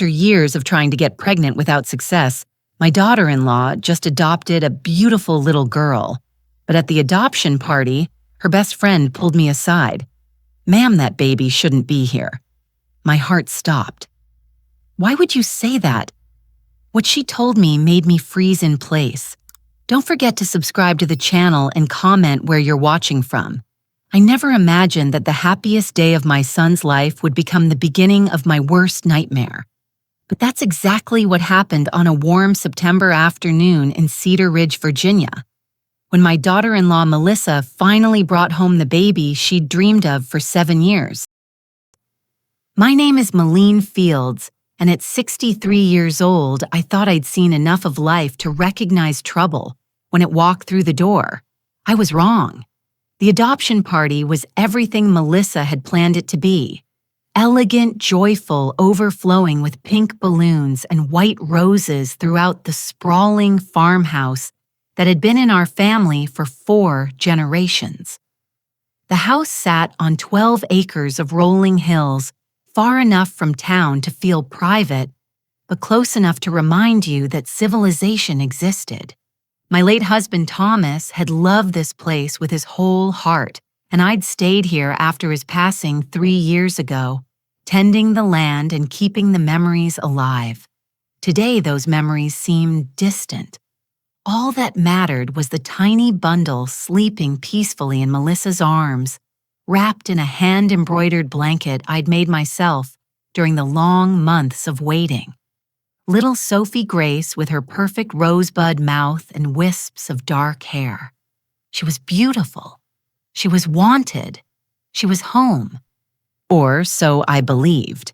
After years of trying to get pregnant without success, my daughter-in-law just adopted a beautiful little girl. But at the adoption party, her best friend pulled me aside. "Ma'am, that baby shouldn't be here." My heart stopped. "Why would you say that?" What she told me made me freeze in place. Don't forget to subscribe to the channel and comment where you're watching from. I never imagined that the happiest day of my son's life would become the beginning of my worst nightmare. But that's exactly what happened on a warm September afternoon in Cedar Ridge, Virginia, when my daughter-in-law Melissa finally brought home the baby she'd dreamed of for 7 years. My name is Meline Fields, and at 63 years old, I thought I'd seen enough of life to recognize trouble when it walked through the door. I was wrong. The adoption party was everything Melissa had planned it to be. Elegant, joyful, overflowing with pink balloons and white roses throughout the sprawling farmhouse that had been in our family for 4 generations. The house sat on 12 acres of rolling hills, far enough from town to feel private, but close enough to remind you that civilization existed. My late husband Thomas had loved this place with his whole heart, and I'd stayed here after his passing 3 years ago, tending the land and keeping the memories alive. Today, those memories seemed distant. All that mattered was the tiny bundle sleeping peacefully in Melissa's arms, wrapped in a hand-embroidered blanket I'd made myself during the long months of waiting. Little Sophie Grace with her perfect rosebud mouth and wisps of dark hair. She was beautiful. She was wanted. She was home. Or so I believed.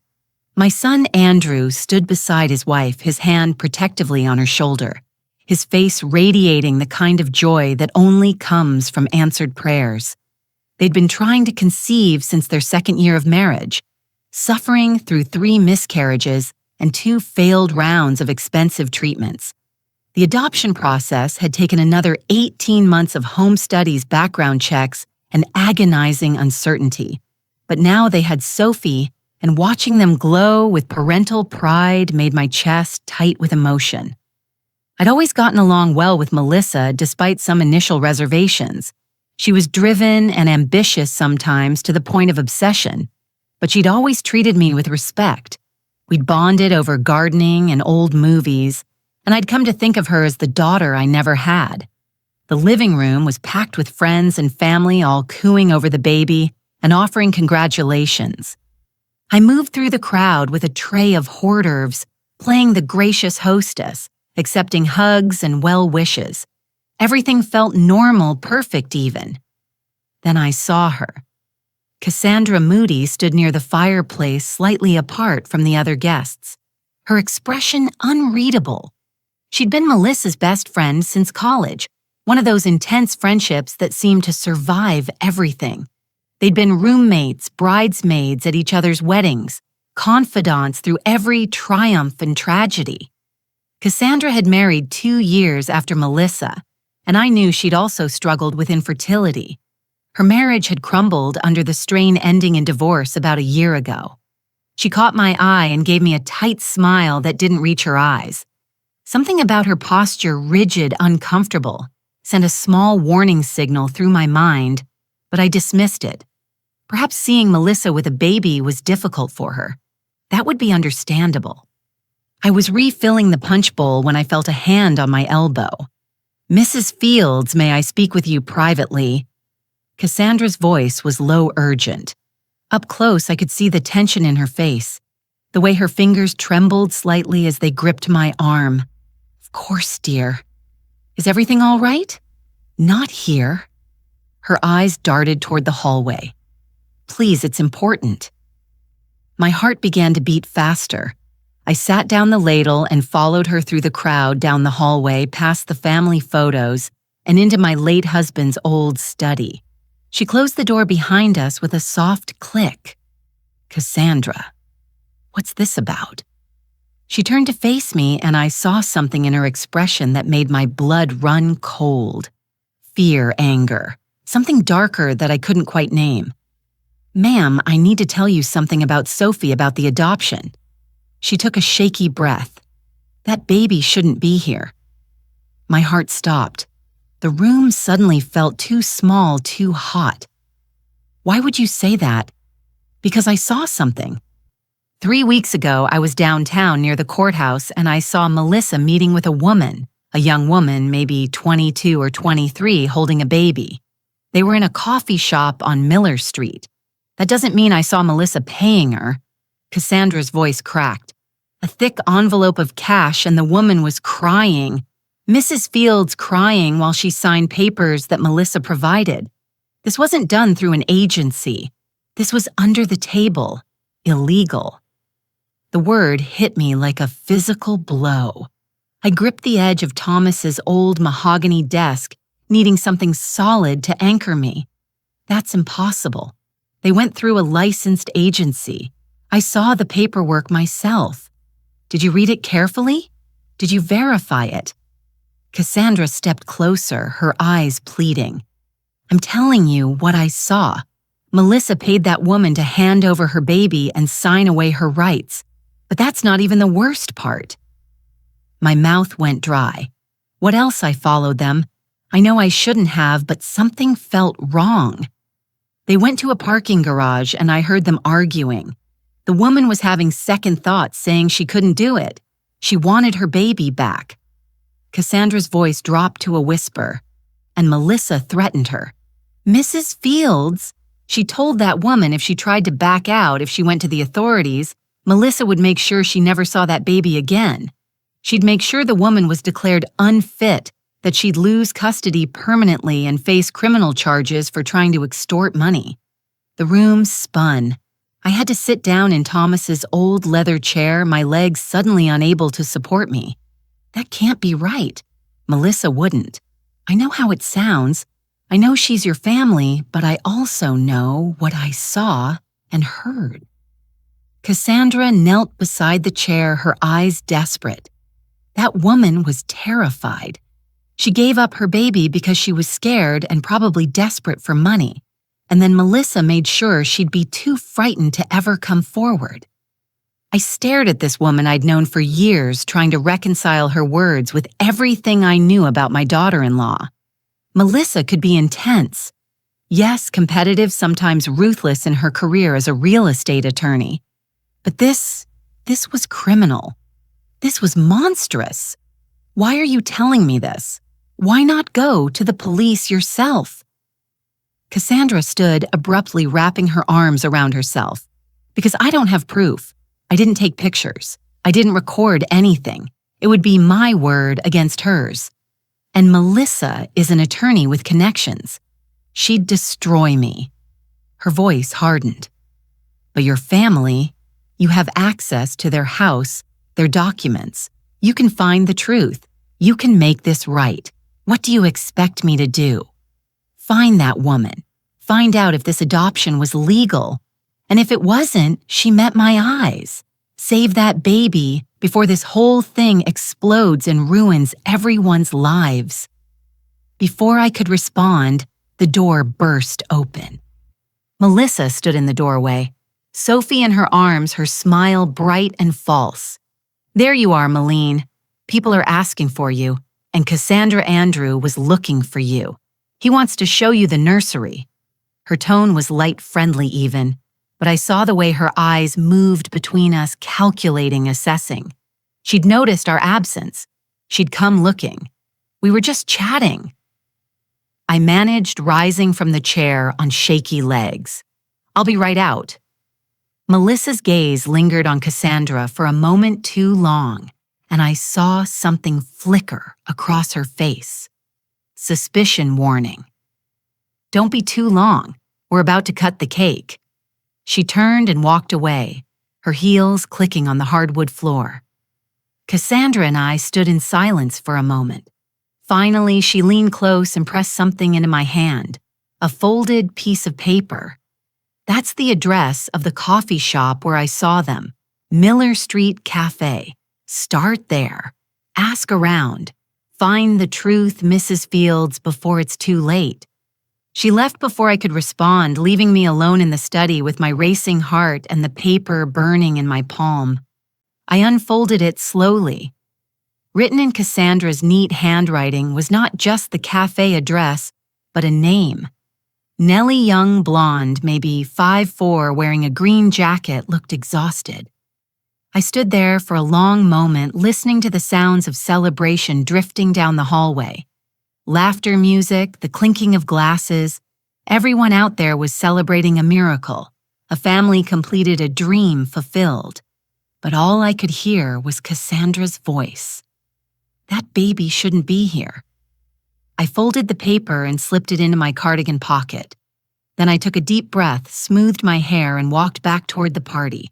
My son Andrew stood beside his wife, his hand protectively on her shoulder, his face radiating the kind of joy that only comes from answered prayers. They'd been trying to conceive since their 2nd year of marriage, suffering through 3 miscarriages and 2 failed rounds of expensive treatments. The adoption process had taken another 18 months of home studies, background checks, and agonizing uncertainty. But now they had Sophie, and watching them glow with parental pride made my chest tight with emotion. I'd always gotten along well with Melissa despite some initial reservations. She was driven and ambitious sometimes to the point of obsession, but she'd always treated me with respect. We'd bonded over gardening and old movies, and I'd come to think of her as the daughter I never had. The living room was packed with friends and family all cooing over the baby and offering congratulations. I moved through the crowd with a tray of hors d'oeuvres, playing the gracious hostess, accepting hugs and well wishes. Everything felt normal, perfect even. Then I saw her. Cassandra Moody stood near the fireplace, slightly apart from the other guests, her expression unreadable. She'd been Melissa's best friend since college, one of those intense friendships that seemed to survive everything. They'd been roommates, bridesmaids at each other's weddings, confidants through every triumph and tragedy. Cassandra had married 2 years after Melissa, and I knew she'd also struggled with infertility. Her marriage had crumbled under the strain ending in divorce about a year ago. She caught my eye and gave me a tight smile that didn't reach her eyes. Something about her posture, rigid, uncomfortable, sent a small warning signal through my mind, but I dismissed it. Perhaps seeing Melissa with a baby was difficult for her. That would be understandable. I was refilling the punch bowl when I felt a hand on my elbow. "Mrs. Fields, may I speak with you privately?" Cassandra's voice was low, urgent. Up close, I could see the tension in her face, the way her fingers trembled slightly as they gripped my arm. "Of course, dear. Is everything all right?" "Not here." Her eyes darted toward the hallway. "Please, it's important." My heart began to beat faster. I sat down the ladle and followed her through the crowd down the hallway, past the family photos, and into my late husband's old study. She closed the door behind us with a soft click. "Cassandra, what's this about?" She turned to face me, and I saw something in her expression that made my blood run cold. Fear, anger, something darker that I couldn't quite name. "Ma'am, I need to tell you something about Sophie, about the adoption." She took a shaky breath. That baby shouldn't be here. My heart stopped. The room suddenly felt too small, too hot. Why would you say that? Because I saw something. 3 weeks ago, I was downtown near the courthouse and I saw Melissa meeting with a young woman, maybe 22 or 23, holding a baby. They were in a coffee shop on Miller Street. That doesn't mean I saw Melissa paying her. Cassandra's voice cracked. A thick envelope of cash, and the woman was crying. Mrs. Fields crying while she signed papers that Melissa provided. This wasn't done through an agency. This was under the table, illegal. The word hit me like a physical blow. I gripped the edge of Thomas's old mahogany desk, needing something solid to anchor me. That's impossible. They went through a licensed agency. I saw the paperwork myself. Did you read it carefully? Did you verify it? Cassandra stepped closer, her eyes pleading. I'm telling you what I saw. Melissa paid that woman to hand over her baby and sign away her rights. But that's not even the worst part. My mouth went dry. What else? I followed them. I know I shouldn't have, but something felt wrong. They went to a parking garage and I heard them arguing. The woman was having second thoughts, saying she couldn't do it. She wanted her baby back. Cassandra's voice dropped to a whisper, and Melissa threatened her. Mrs. Fields, she told that woman if she tried to back out, if she went to the authorities, Melissa would make sure she never saw that baby again. She'd make sure the woman was declared unfit, that she'd lose custody permanently and face criminal charges for trying to extort money. The room spun. I had to sit down in Thomas's old leather chair, my legs suddenly unable to support me. That can't be right. Melissa wouldn't. I know how it sounds. I know she's your family, but I also know what I saw and heard. Cassandra knelt beside the chair, her eyes desperate. That woman was terrified. She gave up her baby because she was scared and probably desperate for money. And then Melissa made sure she'd be too frightened to ever come forward. I stared at this woman I'd known for years, trying to reconcile her words with everything I knew about my daughter-in-law. Melissa could be intense. Yes, competitive, sometimes ruthless in her career as a real estate attorney. But this was criminal. This was monstrous. Why are you telling me this? Why not go to the police yourself? Cassandra stood, abruptly wrapping her arms around herself. Because I don't have proof. I didn't take pictures. I didn't record anything. It would be my word against hers. And Melissa is an attorney with connections. She'd destroy me. Her voice hardened. But your family, you have access to their house, their documents. You can find the truth. You can make this right. What do you expect me to do? Find that woman. Find out if this adoption was legal. And if it wasn't, she met my eyes. Save that baby before this whole thing explodes and ruins everyone's lives. Before I could respond, the door burst open. Melissa stood in the doorway, Sophie in her arms, her smile bright and false. There you are, Meline. People are asking for you, and Cassandra Andrew was looking for you. He wants to show you the nursery. Her tone was light, friendly even, but I saw the way her eyes moved between us, calculating, assessing. She'd noticed our absence. She'd come looking. We were just chatting. I managed rising from the chair on shaky legs. I'll be right out. Melissa's gaze lingered on Cassandra for a moment too long, and I saw something flicker across her face. Suspicion warning. Don't be too long. We're about to cut the cake. She turned and walked away, her heels clicking on the hardwood floor. Cassandra and I stood in silence for a moment. Finally, she leaned close and pressed something into my hand, a folded piece of paper. That's the address of the coffee shop where I saw them, Miller Street Cafe. Start there. Ask around. Find the truth, Mrs. Fields, before it's too late. She left before I could respond, leaving me alone in the study with my racing heart and the paper burning in my palm. I unfolded it slowly. Written in Cassandra's neat handwriting was not just the cafe address, but a name. Nellie Young Blonde, maybe 5'4", wearing a green jacket, looked exhausted. I stood there for a long moment, listening to the sounds of celebration drifting down the hallway. Laughter music, the clinking of glasses. Everyone out there was celebrating a miracle. A family completed a dream fulfilled. But all I could hear was Cassandra's voice. That baby shouldn't be here. I folded the paper and slipped it into my cardigan pocket. Then I took a deep breath, smoothed my hair, and walked back toward the party.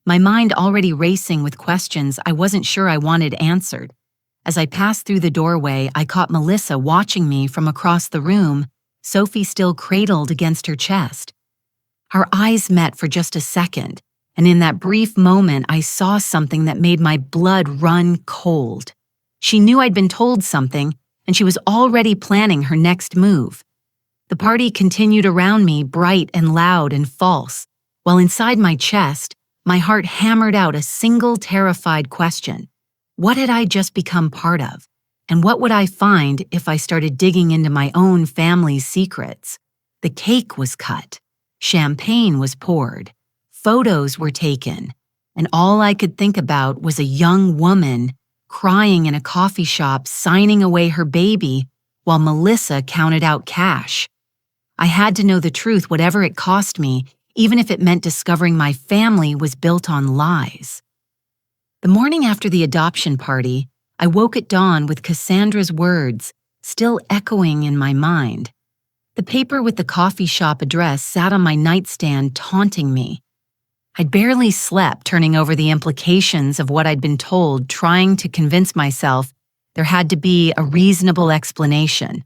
My mind already racing with questions I wasn't sure I wanted answered. As I passed through the doorway, I caught Melissa watching me from across the room, Sophie still cradled against her chest. Our eyes met for just a second, and in that brief moment I saw something that made my blood run cold. She knew I'd been told something, and she was already planning her next move. The party continued around me, bright and loud and false, while inside my chest, my heart hammered out a single terrified question. What had I just become part of? And what would I find if I started digging into my own family's secrets? The cake was cut. Champagne was poured. Photos were taken. And all I could think about was a young woman crying in a coffee shop, signing away her baby while Melissa counted out cash. I had to know the truth, whatever it cost me, even if it meant discovering my family was built on lies. The morning after the adoption party, I woke at dawn with Cassandra's words still echoing in my mind. The paper with the coffee shop address sat on my nightstand, taunting me. I'd barely slept, turning over the implications of what I'd been told, trying to convince myself there had to be a reasonable explanation.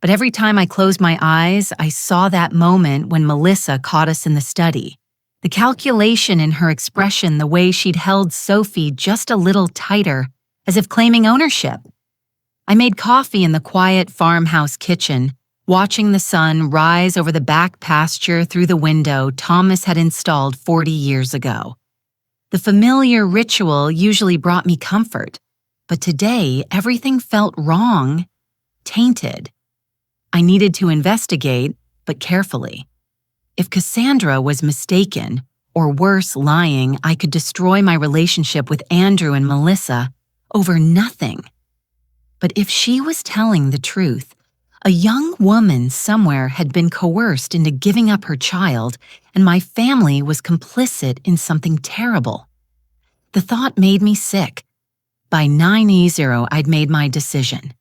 But every time I closed my eyes, I saw that moment when Melissa caught us in the study. The calculation in her expression, the way she'd held Sophie just a little tighter, as if claiming ownership. I made coffee in the quiet farmhouse kitchen, watching the sun rise over the back pasture through the window Thomas had installed 40 years ago. The familiar ritual usually brought me comfort, but today everything felt wrong, tainted. I needed to investigate, but carefully. If Cassandra was mistaken, or worse, lying, I could destroy my relationship with Andrew and Melissa over nothing. But if she was telling the truth, a young woman somewhere had been coerced into giving up her child, and my family was complicit in something terrible. The thought made me sick. By 9:00, I'd made my decision.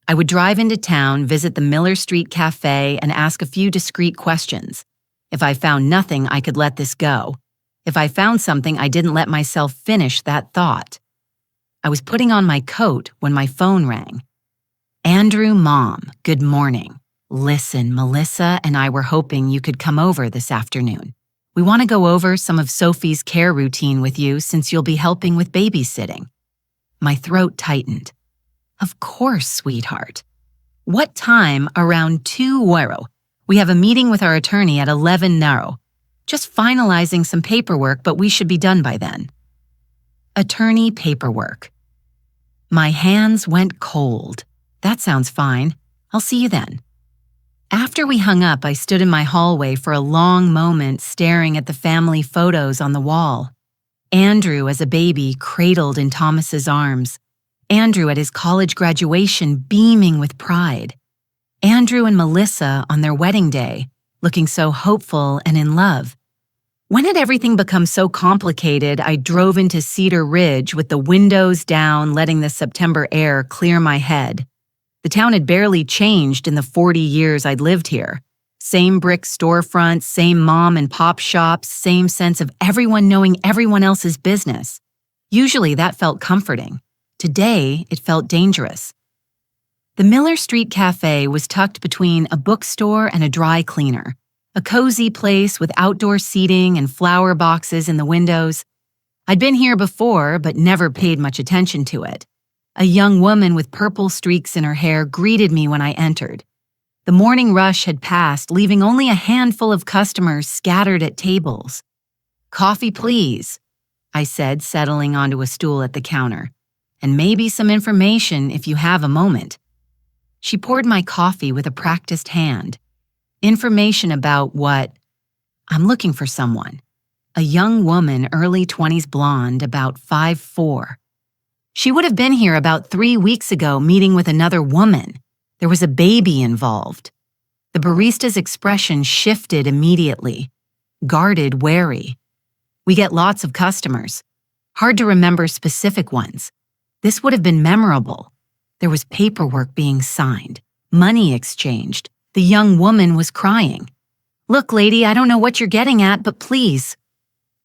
I would drive into town, visit the Miller Street Cafe, and ask a few discreet questions. If I found nothing, I could let this go. If I found something, I didn't let myself finish that thought. I was putting on my coat when my phone rang. Andrew, Mom, good morning. Listen, Melissa and I were hoping you could come over this afternoon. We want to go over some of Sophie's care routine with you since you'll be helping with babysitting. My throat tightened. Of course, sweetheart. What time? Around 2:00. We have a meeting with our attorney at 11:00. Just finalizing some paperwork, but we should be done by then. Attorney paperwork. My hands went cold. That sounds fine. I'll see you then. After we hung up, I stood in my hallway for a long moment, staring at the family photos on the wall. Andrew as a baby, cradled in Thomas's arms. Andrew at his college graduation, beaming with pride. Andrew and Melissa on their wedding day, looking so hopeful and in love. When had everything become so complicated, I drove into Cedar Ridge with the windows down, letting the September air clear my head. The town had barely changed in the 40 years I'd lived here. Same brick storefronts, same mom and pop shops, same sense of everyone knowing everyone else's business. Usually that felt comforting. Today, it felt dangerous. The Miller Street Cafe was tucked between a bookstore and a dry cleaner, a cozy place with outdoor seating and flower boxes in the windows. I'd been here before, but never paid much attention to it. A young woman with purple streaks in her hair greeted me when I entered. The morning rush had passed, leaving only a handful of customers scattered at tables. Coffee, please. I said, settling onto a stool at the counter. And maybe some information if you have a moment. She poured my coffee with a practiced hand. Information about what? I'm looking for someone. A young woman, early 20s blonde, about 5'4". She would have been here about 3 weeks ago meeting with another woman. There was a baby involved. The barista's expression shifted immediately. Guarded, wary. We get lots of customers. Hard to remember specific ones. This would have been memorable. There was paperwork being signed, money exchanged. The young woman was crying. Look, lady, I don't know what you're getting at, but please.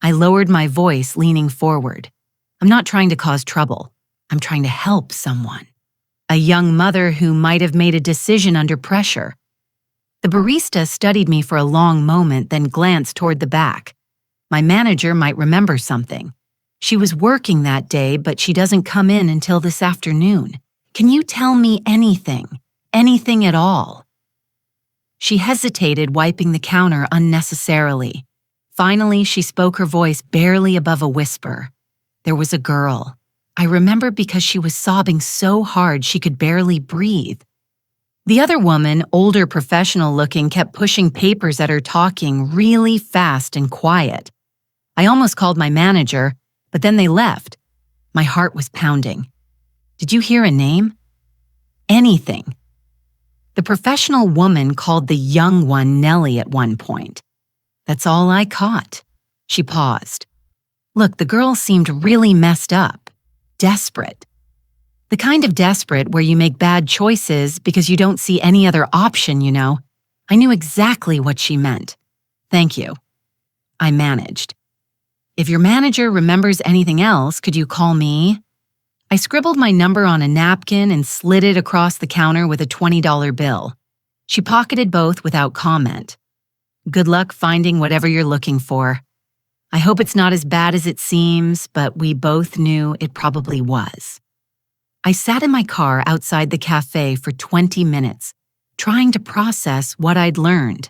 I lowered my voice, leaning forward. I'm not trying to cause trouble. I'm trying to help someone. A young mother who might have made a decision under pressure. The barista studied me for a long moment, then glanced toward the back. My manager might remember something. She was working that day, but she doesn't come in until this afternoon. Can you tell me anything? Anything at all? She hesitated, wiping the counter unnecessarily. Finally, she spoke, her voice barely above a whisper. There was a girl. I remember because she was sobbing so hard she could barely breathe. The other woman, older, professional-looking, kept pushing papers at her, talking really fast and quiet. I almost called my manager, but then they left. My heart was pounding. Did you hear a name? Anything. The professional woman called the young one Nellie at one point. That's all I caught. She paused. Look, the girl seemed really messed up. Desperate. The kind of desperate where you make bad choices because you don't see any other option, you know. I knew exactly what she meant. Thank you. I managed. If your manager remembers anything else, could you call me? I scribbled my number on a napkin and slid it across the counter with a $20 bill. She pocketed both without comment. Good luck finding whatever you're looking for. I hope it's not as bad as it seems, but we both knew it probably was. I sat in my car outside the cafe for 20 minutes, trying to process what I'd learned.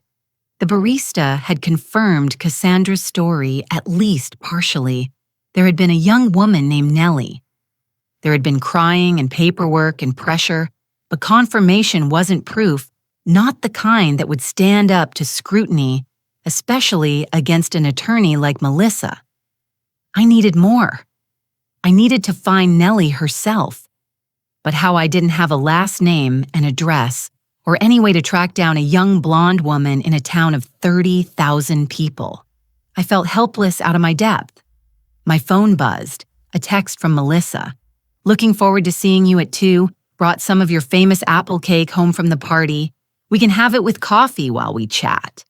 The barista had confirmed Cassandra's story, at least partially. There had been a young woman named Nellie. There had been crying and paperwork and pressure, but confirmation wasn't proof, not the kind that would stand up to scrutiny, especially against an attorney like Melissa. I needed more. I needed to find Nellie herself. But how I didn't have a last name, an address, or any way to track down a young blonde woman in a town of 30,000 people. I felt helpless out of my depth. My phone buzzed, a text from Melissa. Looking forward to seeing you at 2, brought some of your famous apple cake home from the party. We can have it with coffee while we chat.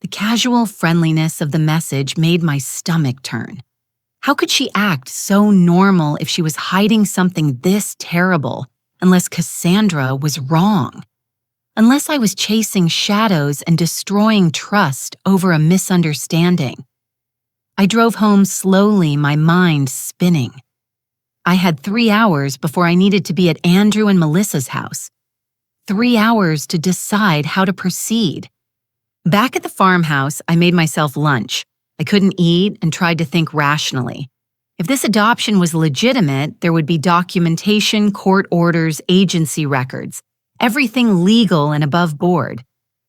The casual friendliness of the message made my stomach turn. How could she act so normal if she was hiding something this terrible, unless Cassandra was wrong? Unless I was chasing shadows and destroying trust over a misunderstanding. I drove home slowly, my mind spinning. I had 3 hours before I needed to be at Andrew and Melissa's house. 3 hours to decide how to proceed. Back at the farmhouse, I made myself lunch. I couldn't eat and tried to think rationally. If this adoption was legitimate, there would be documentation, court orders, agency records, everything legal and above board.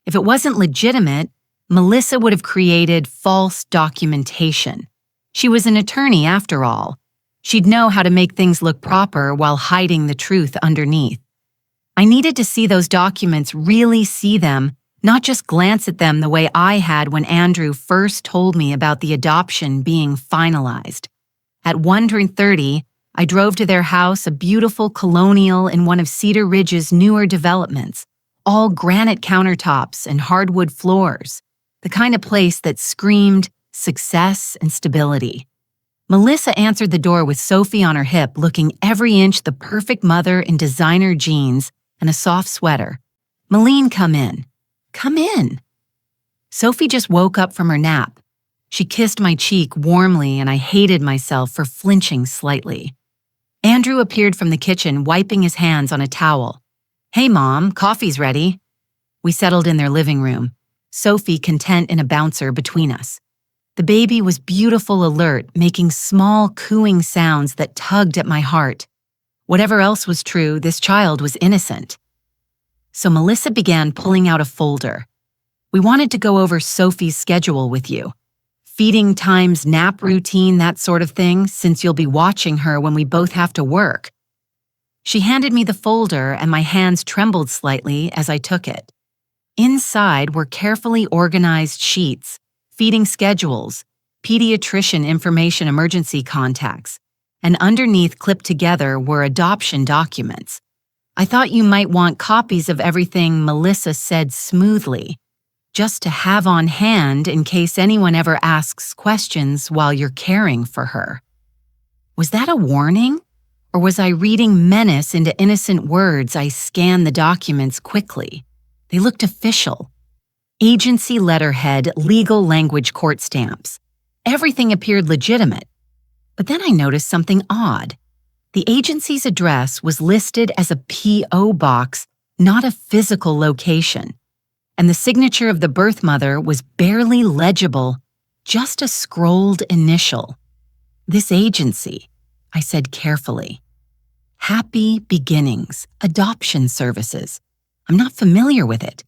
If it wasn't legitimate, Melissa would have created false documentation. She was an attorney after all. She'd know how to make things look proper while hiding the truth underneath. I needed to see those documents, really see them, not just glance at them the way I had when Andrew first told me about the adoption being finalized. At 1:30, I drove to their house, a beautiful colonial in one of Cedar Ridge's newer developments, all granite countertops and hardwood floors, the kind of place that screamed success and stability. Melissa answered the door with Sophie on her hip, looking every inch the perfect mother in designer jeans and a soft sweater. "Meline, come in." "Come in." Sophie just woke up from her nap. She kissed my cheek warmly, and I hated myself for flinching slightly. Andrew appeared from the kitchen, wiping his hands on a towel. "Hey, Mom, coffee's ready." We settled in their living room, Sophie content in a bouncer between us. The baby was beautiful alert, making small cooing sounds that tugged at my heart. Whatever else was true, this child was innocent. So Melissa began pulling out a folder. We wanted to go over Sophie's schedule with you. Feeding times, nap routine, that sort of thing, since you'll be watching her when we both have to work. She handed me the folder and my hands trembled slightly as I took it. Inside were carefully organized sheets, feeding schedules, pediatrician information emergency contacts, and underneath clipped together were adoption documents. I thought you might want copies of everything, Melissa said smoothly, just to have on hand in case anyone ever asks questions while you're caring for her. Was that a warning? Or was I reading menace into innocent words? I scanned the documents quickly. They looked official. Agency letterhead, legal language court stamps. Everything appeared legitimate. But then I noticed something odd. The agency's address was listed as a P.O. box, not a physical location. And the signature of the birth mother was barely legible, just a scrolled initial. This agency, I said carefully. Happy Beginnings, Adoption Services. I'm not familiar with it.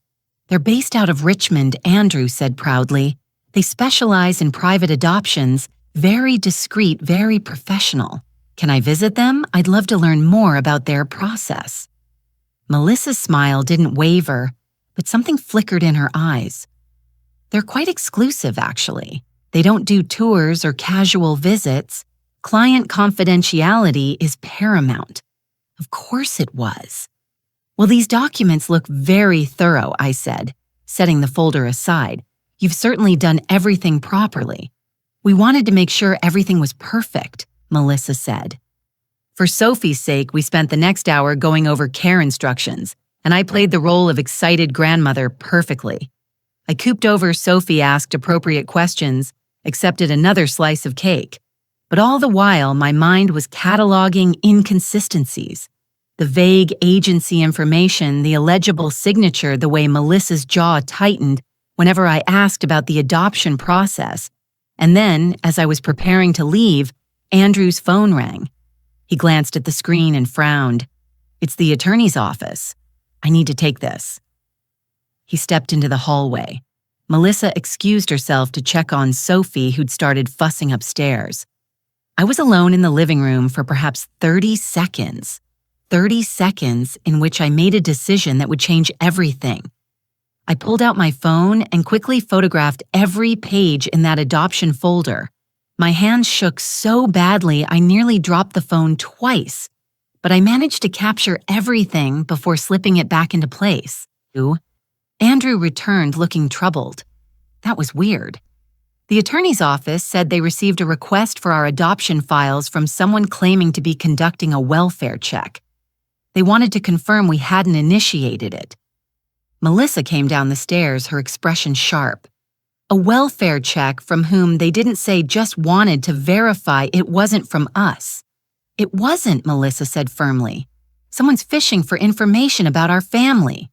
They're based out of Richmond, Andrew said proudly. They specialize in private adoptions, very discreet, very professional. Can I visit them? I'd love to learn more about their process. Melissa's smile didn't waver, but something flickered in her eyes. They're quite exclusive, actually. They don't do tours or casual visits. Client confidentiality is paramount. Of course it was. Well, these documents look very thorough, I said, setting the folder aside. You've certainly done everything properly. We wanted to make sure everything was perfect, Melissa said. For Sophie's sake, we spent the next hour going over care instructions, and I played the role of excited grandmother perfectly. I cooped over Sophie asked appropriate questions, accepted another slice of cake. But all the while, my mind was cataloging inconsistencies. The vague agency information, the illegible signature, the way Melissa's jaw tightened whenever I asked about the adoption process. And then, as I was preparing to leave, Andrew's phone rang. He glanced at the screen and frowned. It's the attorney's office. I need to take this. He stepped into the hallway. Melissa excused herself to check on Sophie, who'd started fussing upstairs. I was alone in the living room for perhaps 30 seconds. 30 seconds in which I made a decision that would change everything. I pulled out my phone and quickly photographed every page in that adoption folder. My hands shook so badly I nearly dropped the phone twice, but I managed to capture everything before slipping it back into place. Andrew returned looking troubled. That was weird. The attorney's office said they received a request for our adoption files from someone claiming to be conducting a welfare check. They wanted to confirm we hadn't initiated it. Melissa came down the stairs, her expression sharp. A welfare check from whom they didn't say just wanted to verify it wasn't from us. It wasn't, Melissa said firmly. Someone's fishing for information about our family.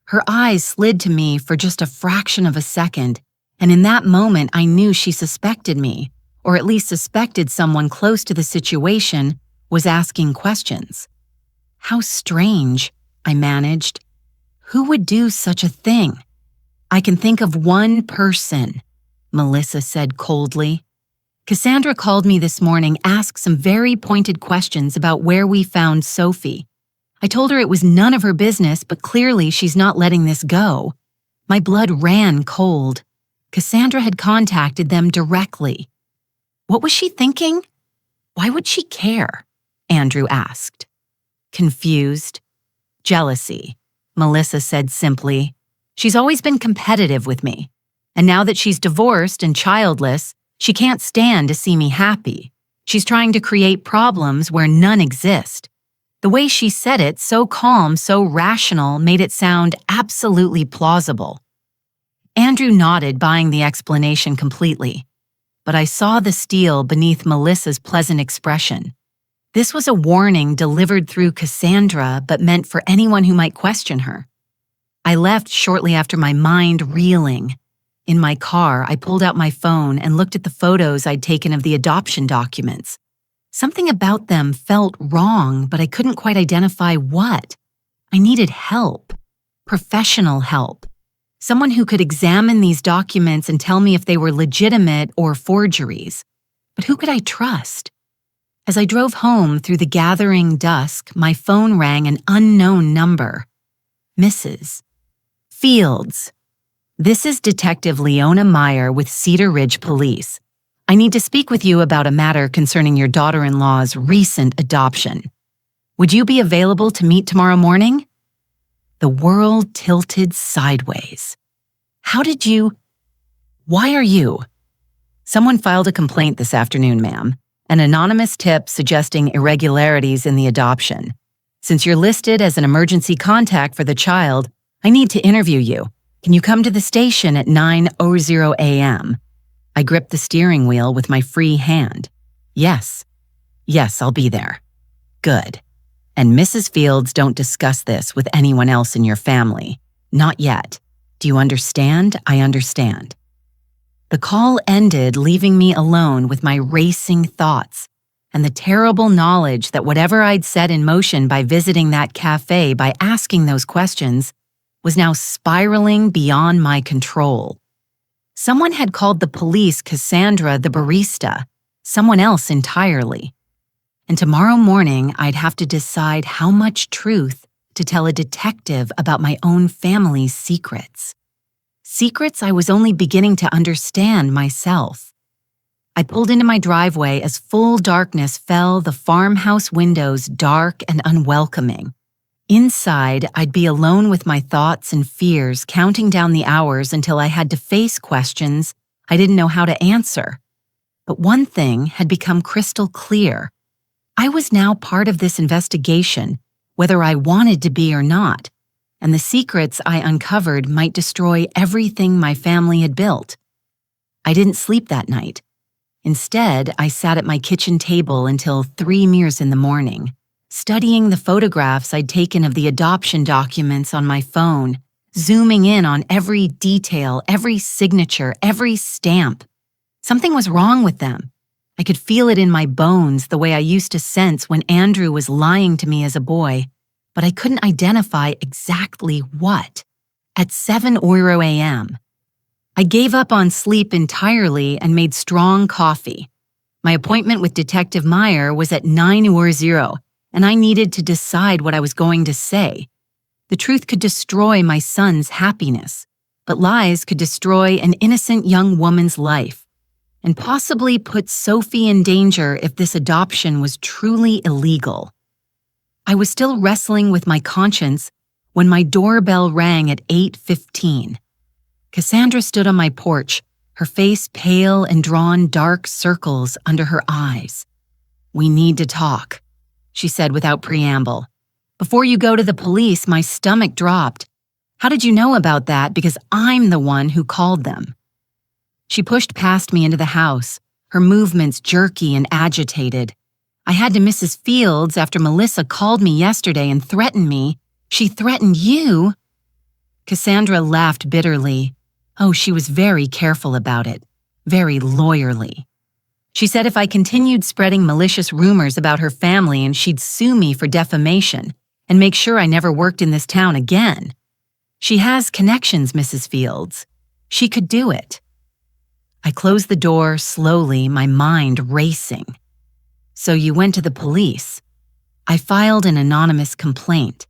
Her eyes slid to me for just a fraction of a second, and in that moment I knew she suspected me, or at least suspected someone close to the situation was asking questions. How strange, I managed. Who would do such a thing? I can think of one person, Melissa said coldly. Cassandra called me this morning, asked some very pointed questions about where we found Sophie. I told her it was none of her business, but clearly she's not letting this go. My blood ran cold. Cassandra had contacted them directly. What was she thinking? Why would she care? Andrew asked. Confused. Jealousy, Melissa said simply. She's always been competitive with me. And now that she's divorced and childless, she can't stand to see me happy. She's trying to create problems where none exist. The way she said it, so calm, so rational, made it sound absolutely plausible. Andrew nodded, buying the explanation completely. But I saw the steel beneath Melissa's pleasant expression. This was a warning delivered through Cassandra, but meant for anyone who might question her. I left shortly after my mind reeling. In my car, I pulled out my phone and looked at the photos I'd taken of the adoption documents. Something about them felt wrong, but I couldn't quite identify what. I needed help. Professional help. Someone who could examine these documents and tell me if they were legitimate or forgeries. But who could I trust? As I drove home through the gathering dusk, my phone rang an unknown number. Mrs. Fields. This is Detective Leona Meyer with Cedar Ridge Police. I need to speak with you about a matter concerning your daughter-in-law's recent adoption. Would you be available to meet tomorrow morning? The world tilted sideways. Why are you? Someone filed a complaint this afternoon, ma'am. An anonymous tip suggesting irregularities in the adoption. Since you're listed as an emergency contact for the child, I need to interview you. Can you come to the station at 9:00 a.m.? I gripped the steering wheel with my free hand. Yes, I'll be there. Good. And Mrs. Fields, don't discuss this with anyone else in your family. Not yet. Do you understand? I understand. The call ended, leaving me alone with my racing thoughts and the terrible knowledge that whatever I'd set in motion by visiting that cafe, by asking those questions, was now spiraling beyond my control. Someone had called the police Cassandra the barista, someone else entirely. And tomorrow morning, I'd have to decide how much truth to tell a detective about my own family's secrets. Secrets I was only beginning to understand myself. I pulled into my driveway as full darkness fell, the farmhouse windows dark and unwelcoming. Inside, I'd be alone with my thoughts and fears, counting down the hours until I had to face questions I didn't know how to answer. But one thing had become crystal clear. I was now part of this investigation, whether I wanted to be or not, and the secrets I uncovered might destroy everything my family had built. I didn't sleep that night. Instead, I sat at my kitchen table until 3 in the morning, studying the photographs I'd taken of the adoption documents on my phone, zooming in on every detail, every signature, every stamp. Something was wrong with them. I could feel it in my bones the way I used to sense when Andrew was lying to me as a boy, but I couldn't identify exactly what. At 7:00 a.m., I gave up on sleep entirely and made strong coffee. My appointment with Detective Meyer was at 9:00, and I needed to decide what I was going to say. The truth could destroy my son's happiness, but lies could destroy an innocent young woman's life, and possibly put Sophie in danger if this adoption was truly illegal. I was still wrestling with my conscience when my doorbell rang at 8:15. Cassandra stood on my porch, her face pale and drawn dark circles under her eyes. "We need to talk," she said without preamble. "Before you go to the police, my stomach dropped. How did you know about that? Because I'm the one who called them." She pushed past me into the house, her movements jerky and agitated. "I had to Mrs. Fields after Melissa called me yesterday and threatened me. She threatened you?" Cassandra laughed bitterly. Oh, she was very careful about it, very lawyerly. She said if I continued spreading malicious rumors about her family, and she'd sue me for defamation and make sure I never worked in this town again. She has connections, Mrs. Fields. She could do it. I closed the door slowly, my mind racing. "So you went to the police." I filed an anonymous complaint,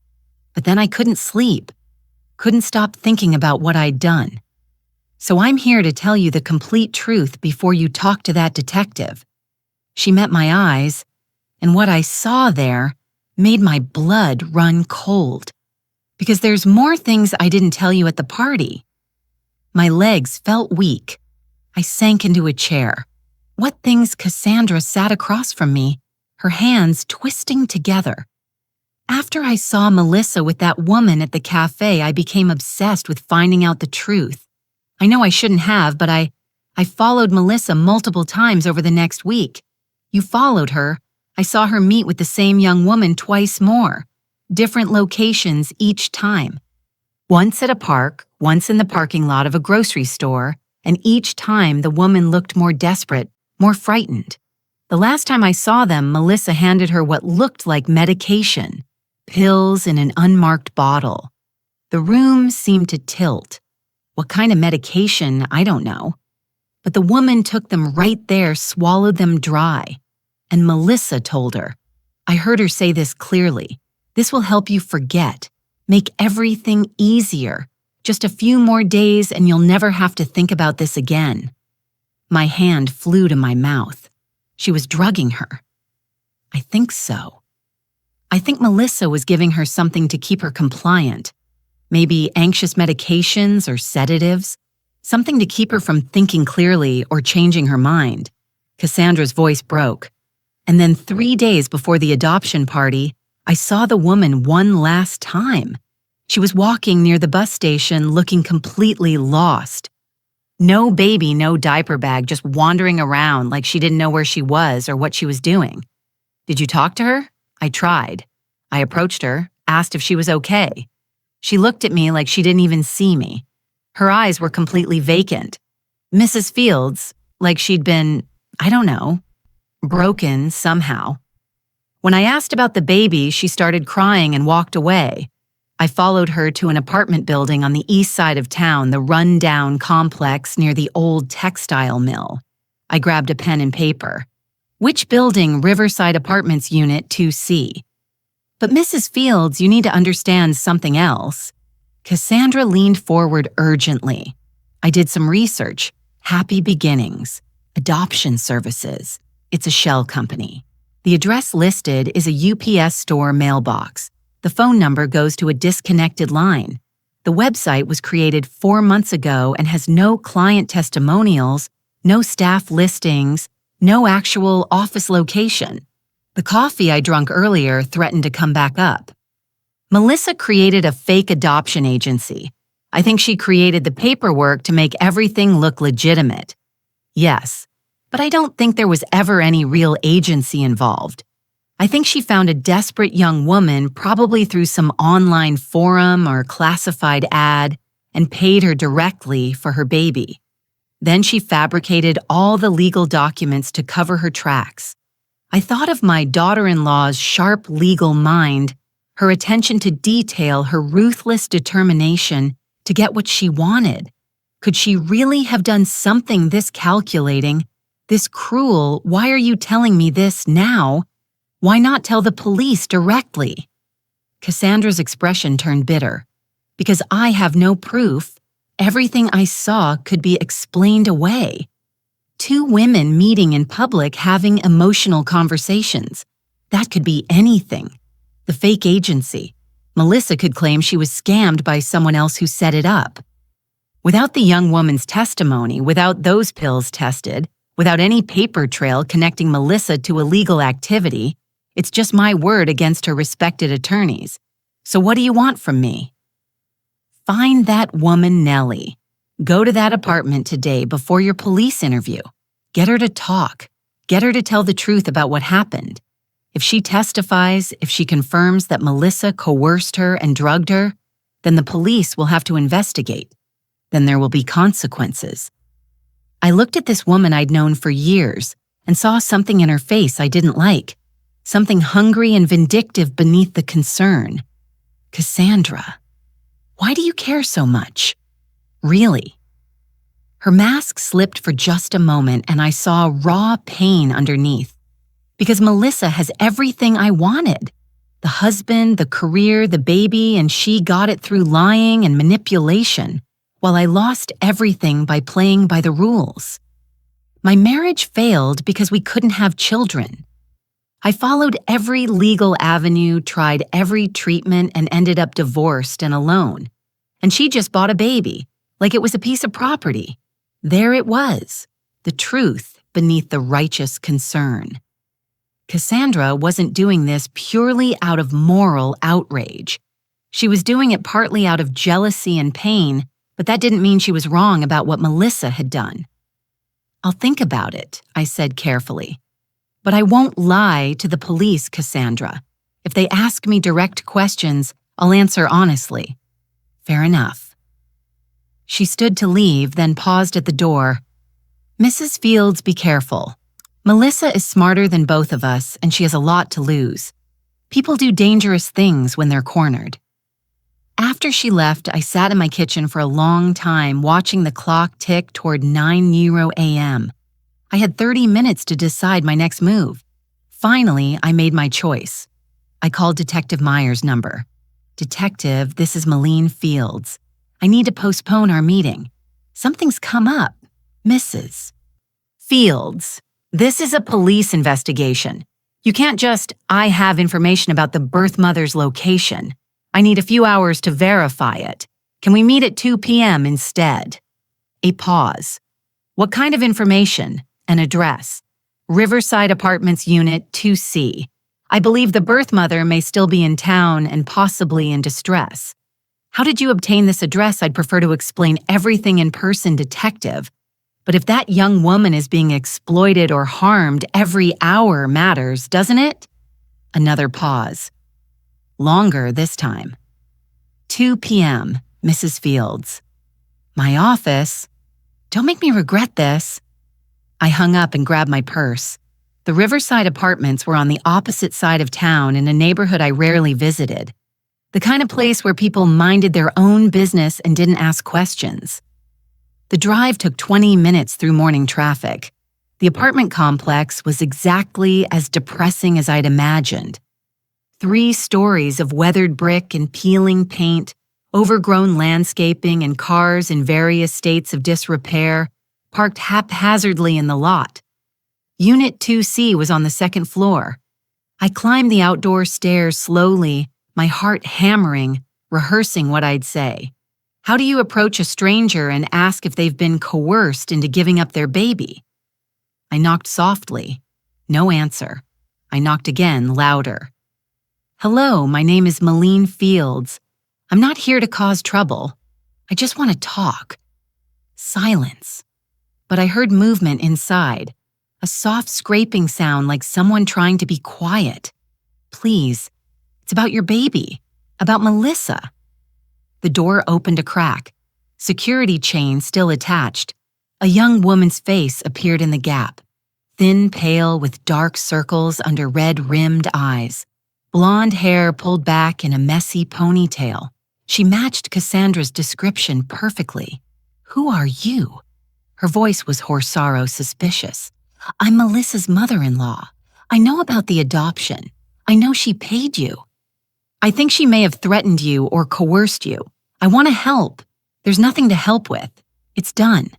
but then I couldn't sleep, couldn't stop thinking about what I'd done. "So I'm here to tell you the complete truth before you talk to that detective." She met my eyes, and what I saw there made my blood run cold. Because there's more things I didn't tell you at the party. My legs felt weak. I sank into a chair. What things Cassandra sat across from me, her hands twisting together. After I saw Melissa with that woman at the cafe, I became obsessed with finding out the truth. I know I shouldn't have, but I followed Melissa multiple times over the next week. You followed her. I saw her meet with the same young woman twice more. Different locations each time. Once at a park, once in the parking lot of a grocery store, and each time the woman looked more desperate, more frightened. The last time I saw them, Melissa handed her what looked like medication, pills in an unmarked bottle. The room seemed to tilt. What kind of medication, I don't know. But the woman took them right there, swallowed them dry. And Melissa told her, I heard her say this clearly, this will help you forget, make everything easier. Just a few more days and you'll never have to think about this again. My hand flew to my mouth. She was drugging her. I think so. I think Melissa was giving her something to keep her compliant. Maybe anxious medications or sedatives. Something to keep her from thinking clearly or changing her mind. Cassandra's voice broke. And then 3 days before the adoption party, I saw the woman one last time. She was walking near the bus station looking completely lost. No baby, no diaper bag, just wandering around like she didn't know where she was or what she was doing. Did you talk to her? I tried. I approached her, asked if she was okay. She looked at me like she didn't even see me. Her eyes were completely vacant. Mrs. Fields, like she'd been, I don't know, broken somehow. When I asked about the baby, she started crying and walked away. I followed her to an apartment building on the east side of town, the run-down complex near the old textile mill. I grabbed a pen and paper. Which building? Riverside Apartments Unit 2C. But Mrs. Fields, you need to understand something else. Cassandra leaned forward urgently. I did some research. Happy Beginnings. Adoption Services. It's a shell company. The address listed is a UPS store mailbox. The phone number goes to a disconnected line. The website was created 4 months ago and has no client testimonials, no staff listings, no actual office location. The coffee I drank earlier threatened to come back up. Melissa created a fake adoption agency. I think she created the paperwork to make everything look legitimate. Yes, but I don't think there was ever any real agency involved. I think she found a desperate young woman, probably through some online forum or classified ad, and paid her directly for her baby. Then she fabricated all the legal documents to cover her tracks. I thought of my daughter-in-law's sharp legal mind, her attention to detail, her ruthless determination to get what she wanted. Could she really have done something this calculating, this cruel? Why are you telling me this now? Why not tell the police directly? Cassandra's expression turned bitter. Because I have no proof, everything I saw could be explained away. 2 women meeting in public having emotional conversations. That could be anything. The fake agency. Melissa could claim she was scammed by someone else who set it up. Without the young woman's testimony, without those pills tested, without any paper trail connecting Melissa to illegal activity, it's just my word against her respected attorneys. So what do you want from me? Find that woman, Nellie. Go to that apartment today before your police interview. Get her to talk. Get her to tell the truth about what happened. If she testifies, if she confirms that Melissa coerced her and drugged her, then the police will have to investigate. Then there will be consequences. I looked at this woman I'd known for years and saw something in her face I didn't like. Something hungry and vindictive beneath the concern. Cassandra, why do you care so much? Really? Her mask slipped for just a moment and I saw raw pain underneath. Because Melissa has everything I wanted. The husband, the career, the baby, and she got it through lying and manipulation, while I lost everything by playing by the rules. My marriage failed because we couldn't have children. I followed every legal avenue, tried every treatment, and ended up divorced and alone. And she just bought a baby, like it was a piece of property. There it was, the truth beneath the righteous concern. Cassandra wasn't doing this purely out of moral outrage. She was doing it partly out of jealousy and pain, but that didn't mean she was wrong about what Melissa had done. I'll think about it, I said carefully. But I won't lie to the police, Cassandra. If they ask me direct questions, I'll answer honestly. Fair enough. She stood to leave, then paused at the door. "Mrs. Fields, be careful. Melissa is smarter than both of us, and she has a lot to lose. People do dangerous things when they're cornered." After she left, I sat in my kitchen for a long time watching the clock tick toward 9 a.m. I had 30 minutes to decide my next move. Finally, I made my choice. I called Detective Meyer's number. "Detective, this is Meline Fields. I need to postpone our meeting. Something's come up. Mrs. Fields, this is a police investigation. You can't just, I have information about the birth mother's location. I need a few hours to verify it. Can we meet at 2 p.m. instead?" A pause. "What kind of information?" "An address. Riverside Apartments Unit 2C. I believe the birth mother may still be in town and possibly in distress." "How did you obtain this address? I'd prefer to explain everything in person, detective. But if that young woman is being exploited or harmed, every hour matters, doesn't it?" Another pause. Longer this time. 2 p.m., Mrs. Fields. "My office? Don't make me regret this." I hung up and grabbed my purse. The Riverside Apartments were on the opposite side of town in a neighborhood I rarely visited. The kind of place where people minded their own business and didn't ask questions. The drive took 20 minutes through morning traffic. The apartment complex was exactly as depressing as I'd imagined. 3 stories of weathered brick and peeling paint, overgrown landscaping, and cars in various states of disrepair, parked haphazardly in the lot. Unit 2C was on the second floor. I climbed the outdoor stairs slowly, my heart hammering, rehearsing what I'd say. How do you approach a stranger and ask if they've been coerced into giving up their baby? I knocked softly. No answer. I knocked again, louder. "Hello, my name is Meline Fields. I'm not here to cause trouble. I just want to talk." Silence. But I heard movement inside, a soft scraping sound like someone trying to be quiet. "Please, it's about your baby, about Melissa." The door opened a crack, security chain still attached. A young woman's face appeared in the gap, thin, pale, with dark circles under red-rimmed eyes. Blonde hair pulled back in a messy ponytail. She matched Cassandra's description perfectly. "Who are you?" Her voice was hoarse, suspicious. "I'm Melissa's mother-in-law. I know about the adoption. I know she paid you. I think she may have threatened you or coerced you. I want to help. There's nothing to help with. It's done.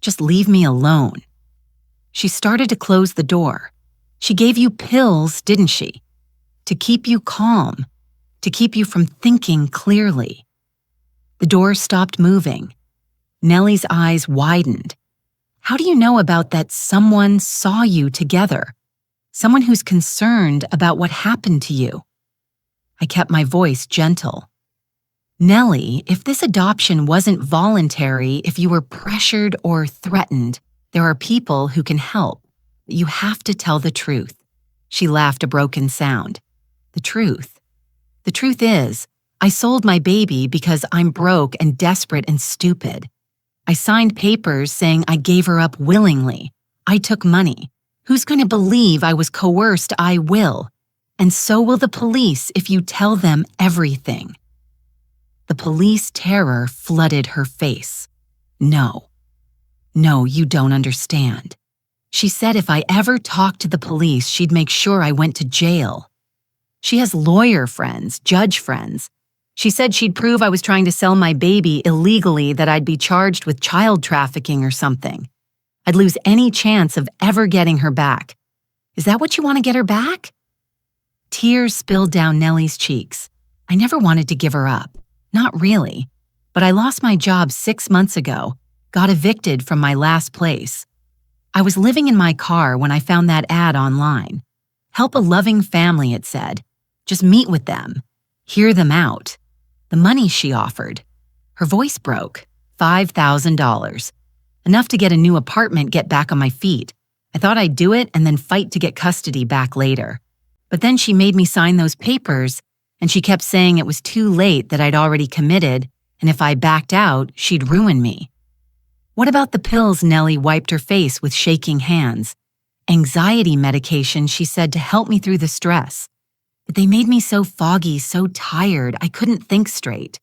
Just leave me alone." She started to close the door. "She gave you pills, didn't she? To keep you calm, to keep you from thinking clearly." The door stopped moving. Nellie's eyes widened. "How do you know about that someone saw you together? Someone who's concerned about what happened to you?" I kept my voice gentle. "Nellie, if this adoption wasn't voluntary, if you were pressured or threatened, there are people who can help. You have to tell the truth." She laughed a broken sound. "The truth? The truth is, I sold my baby because I'm broke and desperate and stupid. I signed papers saying I gave her up willingly. I took money. Who's going to believe I was coerced? I will. And so will the police if you tell them everything." The police terror flooded her face. No, you don't understand. She said if I ever talked to the police, she'd make sure I went to jail. She has lawyer friends, judge friends. She said she'd prove I was trying to sell my baby illegally, that I'd be charged with child trafficking or something. I'd lose any chance of ever getting her back. Is that what you want to get her back? Tears spilled down Nellie's cheeks. I never wanted to give her up. Not really. But I lost my job 6 months ago, got evicted from my last place. I was living in my car when I found that ad online. Help a loving family, it said. Just meet with them. Hear them out. The money she offered. Her voice broke. $5,000. Enough to get a new apartment, get back on my feet. I thought I'd do it and then fight to get custody back later. But then she made me sign those papers, and she kept saying it was too late, that I'd already committed, and if I backed out, she'd ruin me. What about the pills? Nellie wiped her face with shaking hands. Anxiety medication, she said, to help me through the stress. But they made me so foggy, so tired, I couldn't think straight.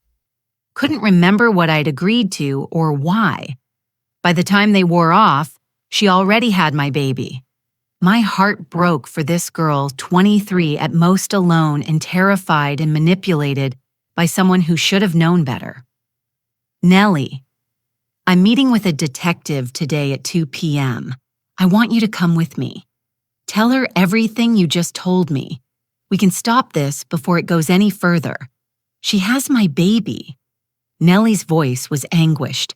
Couldn't remember what I'd agreed to or why. By the time they wore off, she already had my baby. My heart broke for this girl, 23 at most, alone and terrified and manipulated by someone who should have known better. Nellie, I'm meeting with a detective today at 2 p.m. I want you to come with me. Tell her everything you just told me. We can stop this before it goes any further. She has my baby. Nellie's voice was anguished.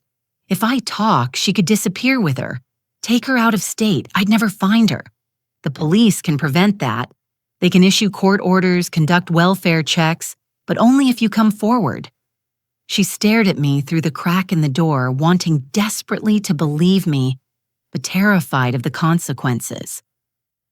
If I talk, she could disappear with her. Take her out of state. I'd never find her. The police can prevent that. They can issue court orders, conduct welfare checks, but only if you come forward. She stared at me through the crack in the door, wanting desperately to believe me, but terrified of the consequences.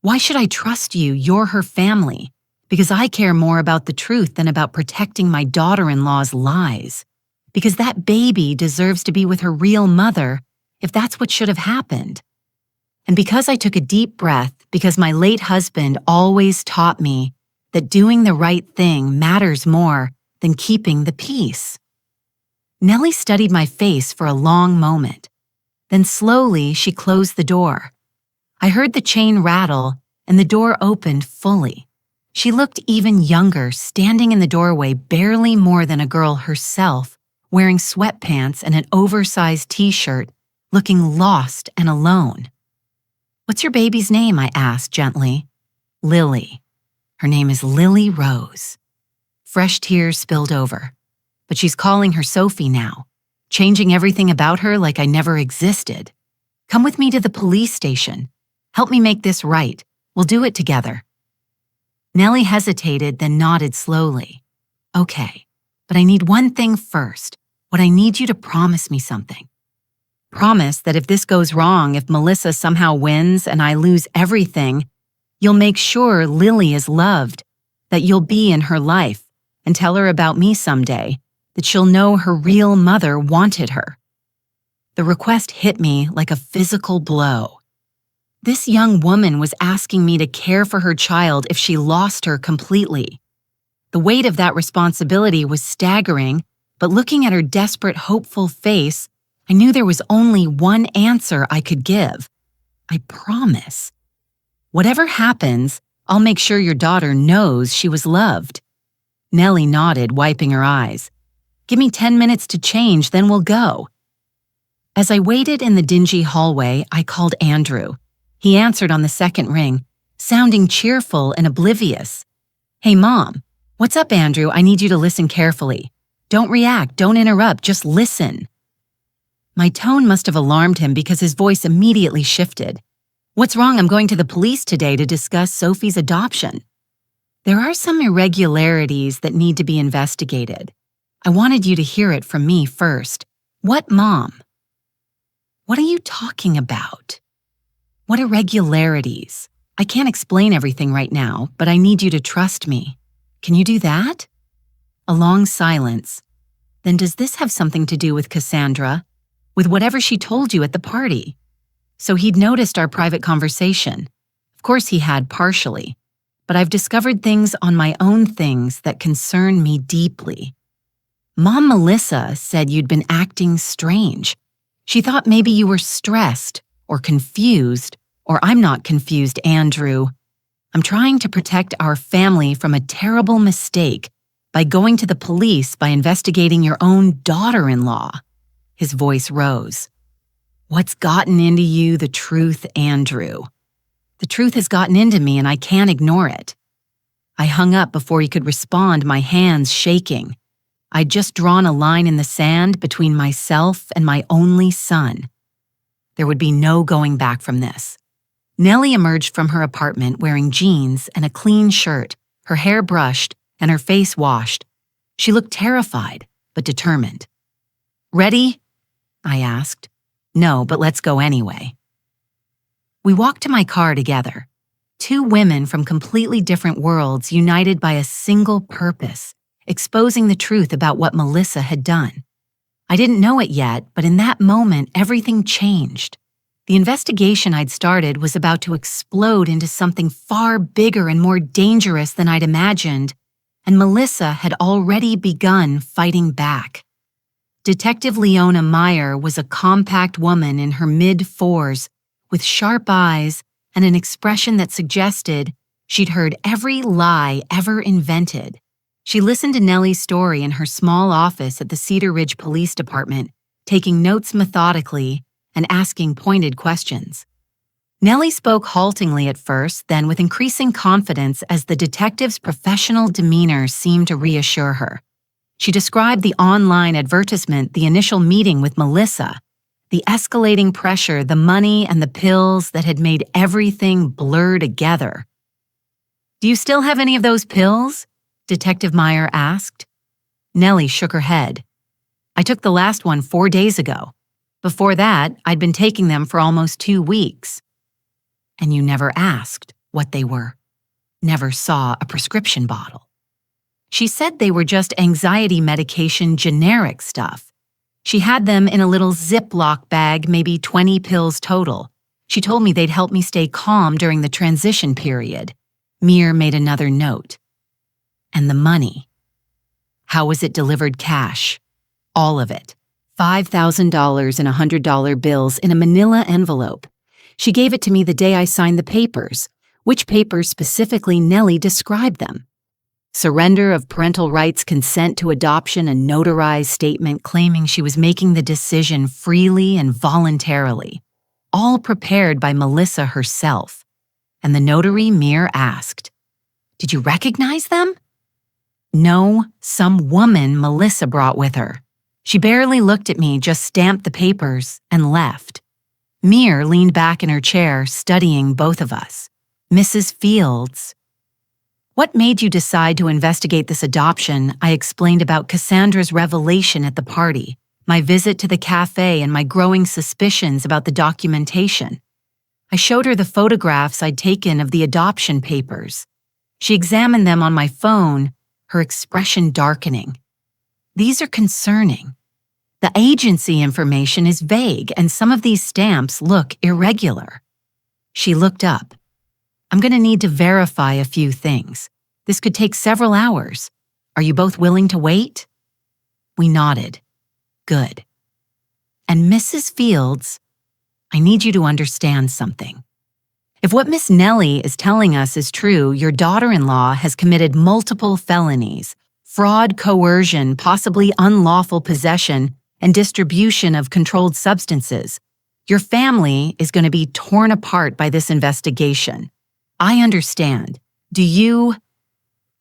Why should I trust you? You're her family. Because I care more about the truth than about protecting my daughter-in-law's lies. Because that baby deserves to be with her real mother if that's what should have happened. And because I took a deep breath, because my late husband always taught me that doing the right thing matters more than keeping the peace. Nellie studied my face for a long moment. Then slowly she closed the door. I heard the chain rattle and the door opened fully. She looked even younger, standing in the doorway, barely more than a girl herself, wearing sweatpants and an oversized t-shirt, looking lost and alone. What's your baby's name? I asked gently. Lily. Her name is Lily Rose. Fresh tears spilled over. But she's calling her Sophie now, changing everything about her like I never existed. Come with me to the police station. Help me make this right. We'll do it together. Nellie hesitated, then nodded slowly. Okay, but I need one thing first. What I need you to promise me something. Promise that if this goes wrong, if Melissa somehow wins and I lose everything, you'll make sure Lily is loved, that you'll be in her life, and tell her about me someday, that she'll know her real mother wanted her. The request hit me like a physical blow. This young woman was asking me to care for her child if she lost her completely. The weight of that responsibility was staggering, but looking at her desperate, hopeful face, I knew there was only one answer I could give. I promise. Whatever happens, I'll make sure your daughter knows she was loved. Nellie nodded, wiping her eyes. Give me 10 minutes to change, then we'll go. As I waited in the dingy hallway, I called Andrew. He answered on the second ring, sounding cheerful and oblivious. Hey, Mom. What's up, Andrew? I need you to listen carefully. Don't react, don't interrupt, just listen. My tone must have alarmed him because his voice immediately shifted. What's wrong? I'm going to the police today to discuss Sophie's adoption. There are some irregularities that need to be investigated. I wanted you to hear it from me first. What, Mom? What are you talking about? What irregularities? I can't explain everything right now, but I need you to trust me. Can you do that? A long silence. Then does this have something to do with Cassandra? With whatever she told you at the party? So he'd noticed our private conversation. Of course he had, partially. But I've discovered things on my own, things that concern me deeply. Mom Melissa said you'd been acting strange. She thought maybe you were stressed or confused, or I'm not confused, Andrew. I'm trying to protect our family from a terrible mistake by going to the police, by investigating your own daughter-in-law. His voice rose. What's gotten into you? The truth, Andrew. The truth has gotten into me and I can't ignore it. I hung up before he could respond, my hands shaking. I'd just drawn a line in the sand between myself and my only son. There would be no going back from this. Nellie emerged from her apartment wearing jeans and a clean shirt, her hair brushed and her face washed. She looked terrified, but determined. Ready? I asked. No, but let's go anyway. We walked to my car together. Two women from completely different worlds united by a single purpose, exposing the truth about what Melissa had done. I didn't know it yet, but in that moment, everything changed. The investigation I'd started was about to explode into something far bigger and more dangerous than I'd imagined, and Melissa had already begun fighting back. Detective Leona Meyer was a compact woman in her mid-40s with sharp eyes and an expression that suggested she'd heard every lie ever invented. She listened to Nellie's story in her small office at the Cedar Ridge Police Department, taking notes methodically and asking pointed questions. Nellie spoke haltingly at first, then with increasing confidence as the detective's professional demeanor seemed to reassure her. She described the online advertisement, the initial meeting with Melissa, the escalating pressure, the money and the pills that had made everything blur together. "Do you still have any of those pills?" Detective Meyer asked. Nellie shook her head. "I took the last one 4 days ago. Before that, I'd been taking them for almost 2 weeks. And you never asked what they were. Never saw a prescription bottle." She said they were just anxiety medication generic stuff. She had them in a little Ziploc bag, maybe 20 pills total. She told me they'd help me stay calm during the transition period. Mir made another note. "And the money. How was it delivered cash?" "All of it. $5,000 in $100 bills in a manila envelope. She gave it to me the day I signed the papers. Which papers specifically, Nellie described them. Surrender of parental rights, consent to adoption, a notarized statement claiming she was making the decision freely and voluntarily. All prepared by Melissa herself. And the notary Mir asked, "Did you recognize them?" "No, some woman Melissa brought with her. She barely looked at me, just stamped the papers, and left." Mir leaned back in her chair, studying both of us. "Mrs. Fields." "What made you decide to investigate this adoption?" I explained about Cassandra's revelation at the party, my visit to the cafe, and my growing suspicions about the documentation. I showed her the photographs I'd taken of the adoption papers. She examined them on my phone, her expression darkening. "These are concerning. The agency information is vague, and some of these stamps look irregular." She looked up. "I'm going to need to verify a few things. This could take several hours. Are you both willing to wait?" We nodded. "Good. And Mrs. Fields, I need you to understand something. If what Miss Nellie is telling us is true, your daughter-in-law has committed multiple felonies: fraud, coercion, possibly unlawful possession, and distribution of controlled substances. Your family is going to be torn apart by this investigation. I understand. Do you?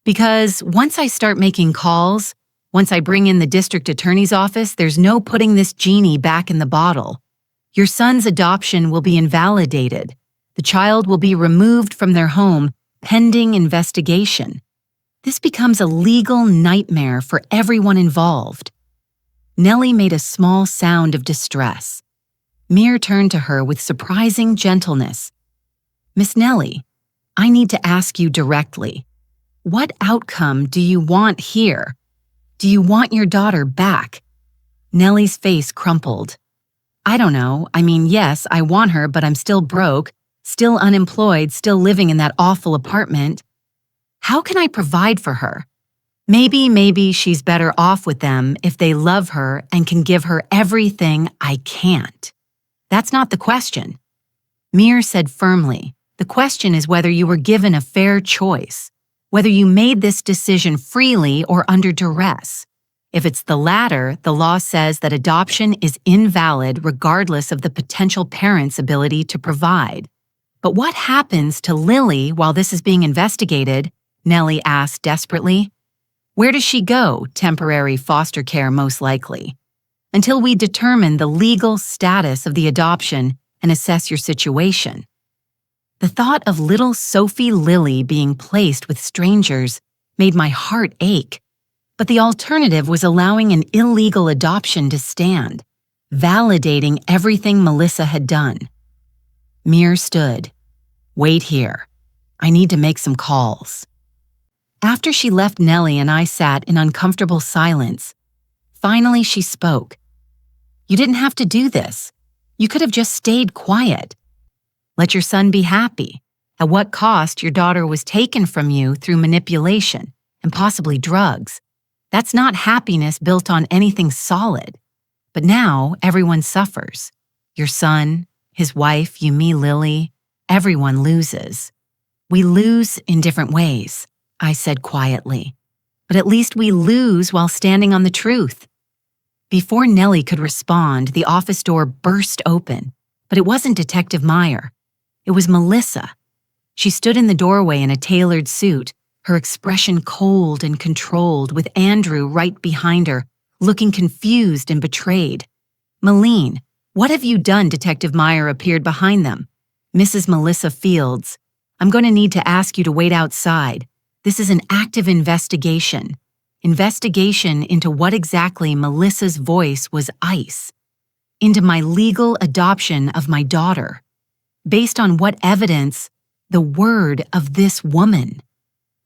Because once I start making calls, once I bring in the district attorney's office, there's no putting this genie back in the bottle. Your son's adoption will be invalidated. The child will be removed from their home, pending investigation. This becomes a legal nightmare for everyone involved." Nellie made a small sound of distress. Mir turned to her with surprising gentleness. "Miss Nellie, I need to ask you directly. What outcome do you want here? Do you want your daughter back?" Nellie's face crumpled. "I don't know. I mean, yes, I want her, but I'm still broke, still unemployed, still living in that awful apartment. How can I provide for her? Maybe she's better off with them if they love her and can give her everything I can't. That's not the question." Mir said firmly, "The question is whether you were given a fair choice, whether you made this decision freely or under duress. If it's the latter, the law says that adoption is invalid regardless of the potential parent's ability to provide. But what happens to Lily while this is being investigated?" Nellie asked desperately. "Where does she go? Temporary foster care, most likely. Until we determine the legal status of the adoption and assess your situation." The thought of little Sophie Lily being placed with strangers made my heart ache. But the alternative was allowing an illegal adoption to stand, validating everything Melissa had done. Mir stood. "Wait here. I need to make some calls." After she left, Nellie and I sat in uncomfortable silence. Finally, she spoke, You didn't have to do this. You could have just stayed quiet. Let your son be happy. At what cost your daughter was taken from you through manipulation and possibly drugs. That's not happiness built on anything solid. But now everyone suffers. Your son, his wife, you, me, Lily, everyone loses. We lose in different ways, I said quietly. But at least we lose while standing on the truth. Before Nellie could respond, the office door burst open. But it wasn't Detective Meyer. It was Melissa. She stood in the doorway in a tailored suit, her expression cold and controlled, with Andrew right behind her, looking confused and betrayed. Meline, what have you done? Detective Meyer appeared behind them. Mrs. Melissa Fields, I'm going to need to ask you to wait outside. This is an active investigation. Investigation into what exactly Melissa's voice was ice. Into my legal adoption of my daughter. Based on what evidence? The word of this woman.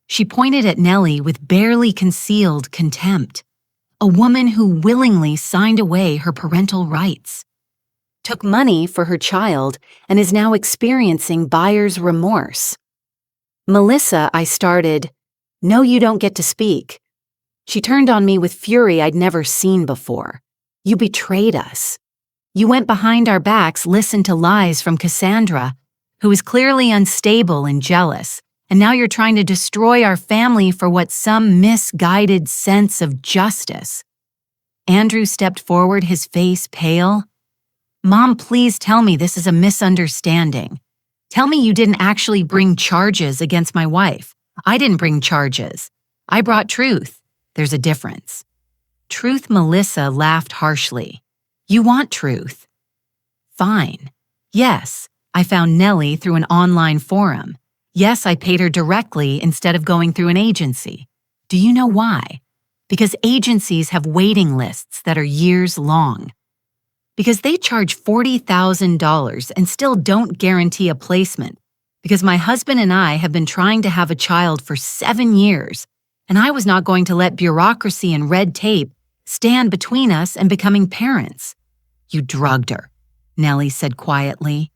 She pointed at Nellie with barely concealed contempt. A woman who willingly signed away her parental rights, took money for her child, and is now experiencing buyer's remorse. Melissa, I started. No, you don't get to speak. She turned on me with fury I'd never seen before. You betrayed us. You went behind our backs, listened to lies from Cassandra, who is clearly unstable and jealous, and now you're trying to destroy our family for what some misguided sense of justice. Andrew stepped forward, his face pale. Mom, please tell me this is a misunderstanding. Tell me you didn't actually bring charges against my wife. I didn't bring charges. I brought truth. There's a difference. Truth, Melissa laughed harshly. You want truth? Fine. Yes, I found Nellie through an online forum. Yes, I paid her directly instead of going through an agency. Do you know why? Because agencies have waiting lists that are years long. Because they charge $40,000 and still don't guarantee a placement. Because my husband and I have been trying to have a child for 7 years, and I was not going to let bureaucracy and red tape stand between us and becoming parents. You drugged her, Nellie said quietly.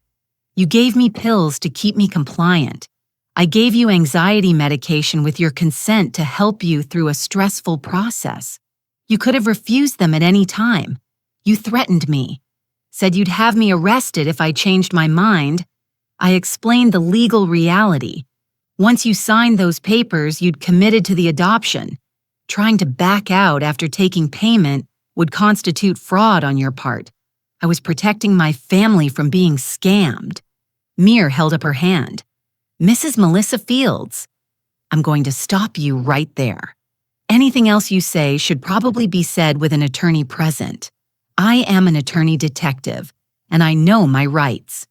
You gave me pills to keep me compliant. I gave you anxiety medication with your consent to help you through a stressful process. You could have refused them at any time. You threatened me, said you'd have me arrested if I changed my mind. I explained the legal reality. Once you signed those papers, you'd committed to the adoption. Trying to back out after taking payment would constitute fraud on your part. I was protecting my family from being scammed. Mir held up her hand. Mrs. Melissa Fields, I'm going to stop you right there. Anything else you say should probably be said with an attorney present. I am an attorney detective, and I know my rights.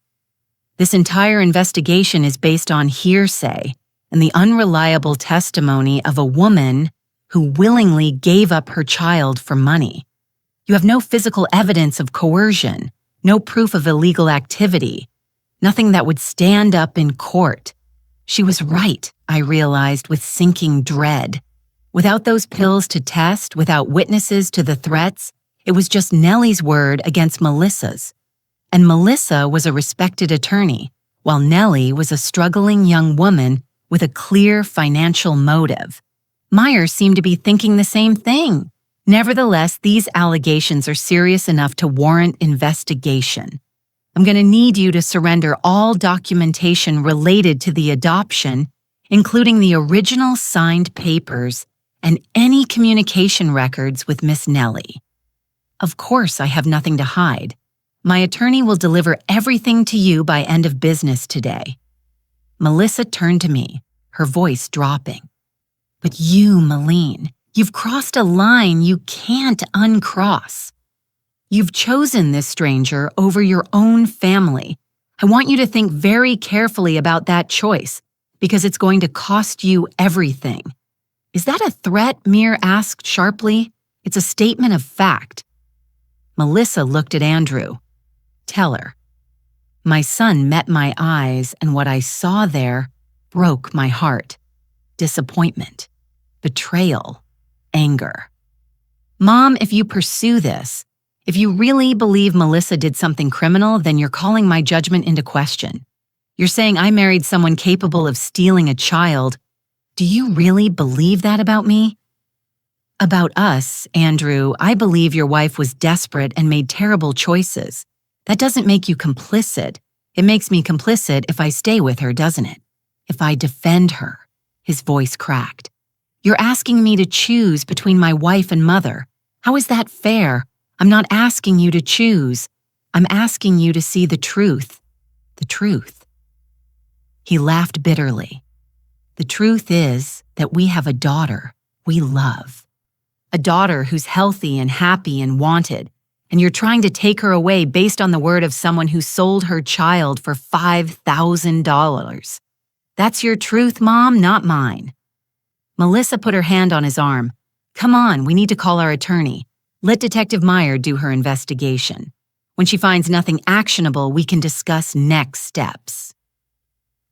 This entire investigation is based on hearsay and the unreliable testimony of a woman who willingly gave up her child for money. You have no physical evidence of coercion, no proof of illegal activity, nothing that would stand up in court. She was right, I realized with sinking dread. Without those pills to test, without witnesses to the threats, it was just Nellie's word against Melissa's. And Melissa was a respected attorney, while Nellie was a struggling young woman with a clear financial motive. Meyer seemed to be thinking the same thing. Nevertheless, these allegations are serious enough to warrant investigation. I'm going to need you to surrender all documentation related to the adoption, including the original signed papers and any communication records with Miss Nellie. Of course, I have nothing to hide. My attorney will deliver everything to you by end of business today. Melissa turned to me, her voice dropping. But you, Meline, you've crossed a line you can't uncross. You've chosen this stranger over your own family. I want you to think very carefully about that choice, because it's going to cost you everything. Is that a threat? Mir asked sharply. It's a statement of fact. Melissa looked at Andrew. Tell her. My son met my eyes, and what I saw there broke my heart. Disappointment, betrayal, anger. Mom, if you pursue this, If you really believe Melissa did something criminal, then you're calling my judgment into question. You're saying I married someone capable of stealing a child. Do you really believe that about me? About us, Andrew, I believe your wife was desperate and made terrible choices. That doesn't make you complicit. It makes me complicit if I stay with her, doesn't it? If I defend her. His voice cracked. You're asking me to choose between my wife and mother. How is that fair? I'm not asking you to choose. I'm asking you to see the truth. The truth. He laughed bitterly. The truth is that we have a daughter we love. A daughter who's healthy and happy and wanted, and you're trying to take her away based on the word of someone who sold her child for $5,000. That's your truth, Mom, not mine. Melissa put her hand on his arm. Come on, we need to call our attorney. Let Detective Meyer do her investigation. When she finds nothing actionable, we can discuss next steps.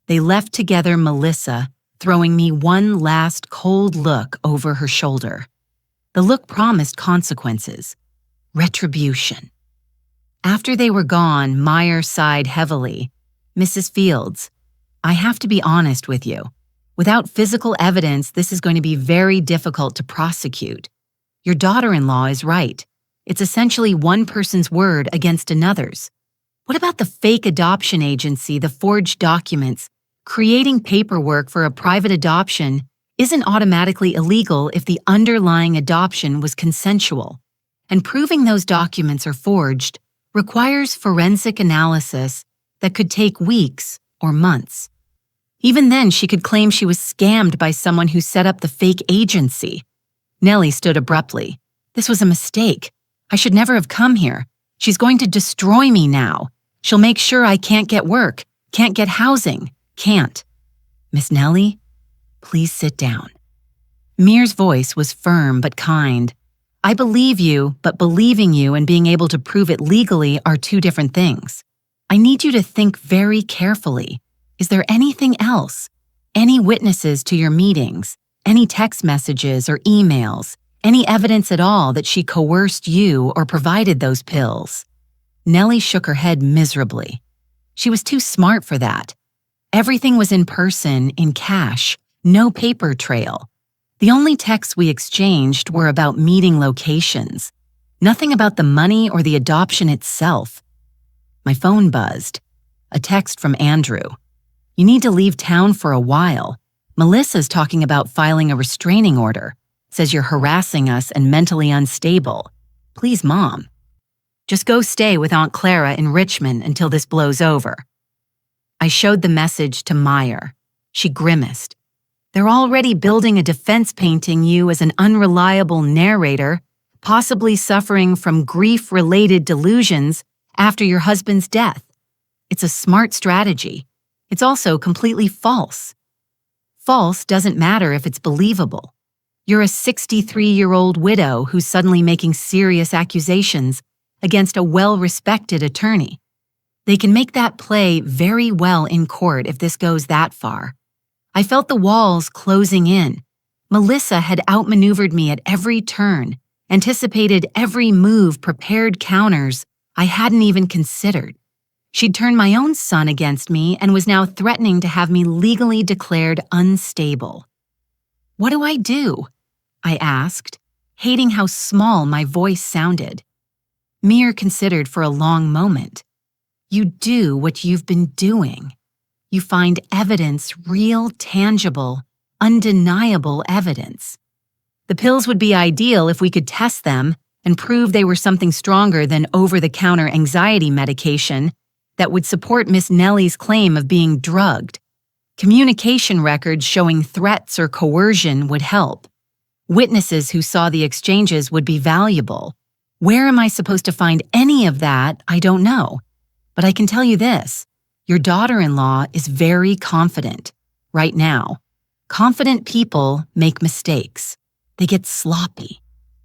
They left together, Melissa, throwing me one last cold look over her shoulder. The look promised consequences. Retribution. After they were gone, Meyer sighed heavily. Mrs. Fields, I have to be honest with you. Without physical evidence, this is going to be very difficult to prosecute. Your daughter-in-law is right. It's essentially one person's word against another's. What about the fake adoption agency, the forged documents? Creating paperwork for a private adoption isn't automatically illegal if the underlying adoption was consensual. And proving those documents are forged requires forensic analysis that could take weeks or months. Even then, she could claim she was scammed by someone who set up the fake agency. Nellie stood abruptly. This was a mistake. I should never have come here. She's going to destroy me now. She'll make sure I can't get work, can't get housing, can't. Miss Nellie, please sit down. Mear's voice was firm but kind. I believe you, but believing you and being able to prove it legally are two different things. I need you to think very carefully. Is there anything else? Any witnesses to your meetings? Any text messages or emails? Any evidence at all that she coerced you or provided those pills? Nellie shook her head miserably. She was too smart for that. Everything was in person, in cash, no paper trail. The only texts we exchanged were about meeting locations. Nothing about the money or the adoption itself. My phone buzzed. A text from Andrew. You need to leave town for a while. Melissa's talking about filing a restraining order. Says you're harassing us and mentally unstable. Please, Mom. Just go stay with Aunt Clara in Richmond until this blows over. I showed the message to Meyer. She grimaced. They're already building a defense painting you as an unreliable narrator, possibly suffering from grief-related delusions after your husband's death. It's a smart strategy. It's also completely false. False doesn't matter if it's believable. You're a 63-year-old widow who's suddenly making serious accusations against a well-respected attorney. They can make that play very well in court if this goes that far. I felt the walls closing in. Melissa had outmaneuvered me at every turn, anticipated every move, prepared counters I hadn't even considered. She'd turned my own son against me and was now threatening to have me legally declared unstable. What do I do? I asked, hating how small my voice sounded. Meir considered for a long moment. You do what you've been doing. You find evidence, real, tangible, undeniable evidence. The pills would be ideal if we could test them and prove they were something stronger than over-the-counter anxiety medication that would support Miss Nellie's claim of being drugged. Communication records showing threats or coercion would help. Witnesses who saw the exchanges would be valuable. Where am I supposed to find any of that? I don't know. But I can tell you this. Your daughter-in-law is very confident, right now. Confident people make mistakes. They get sloppy.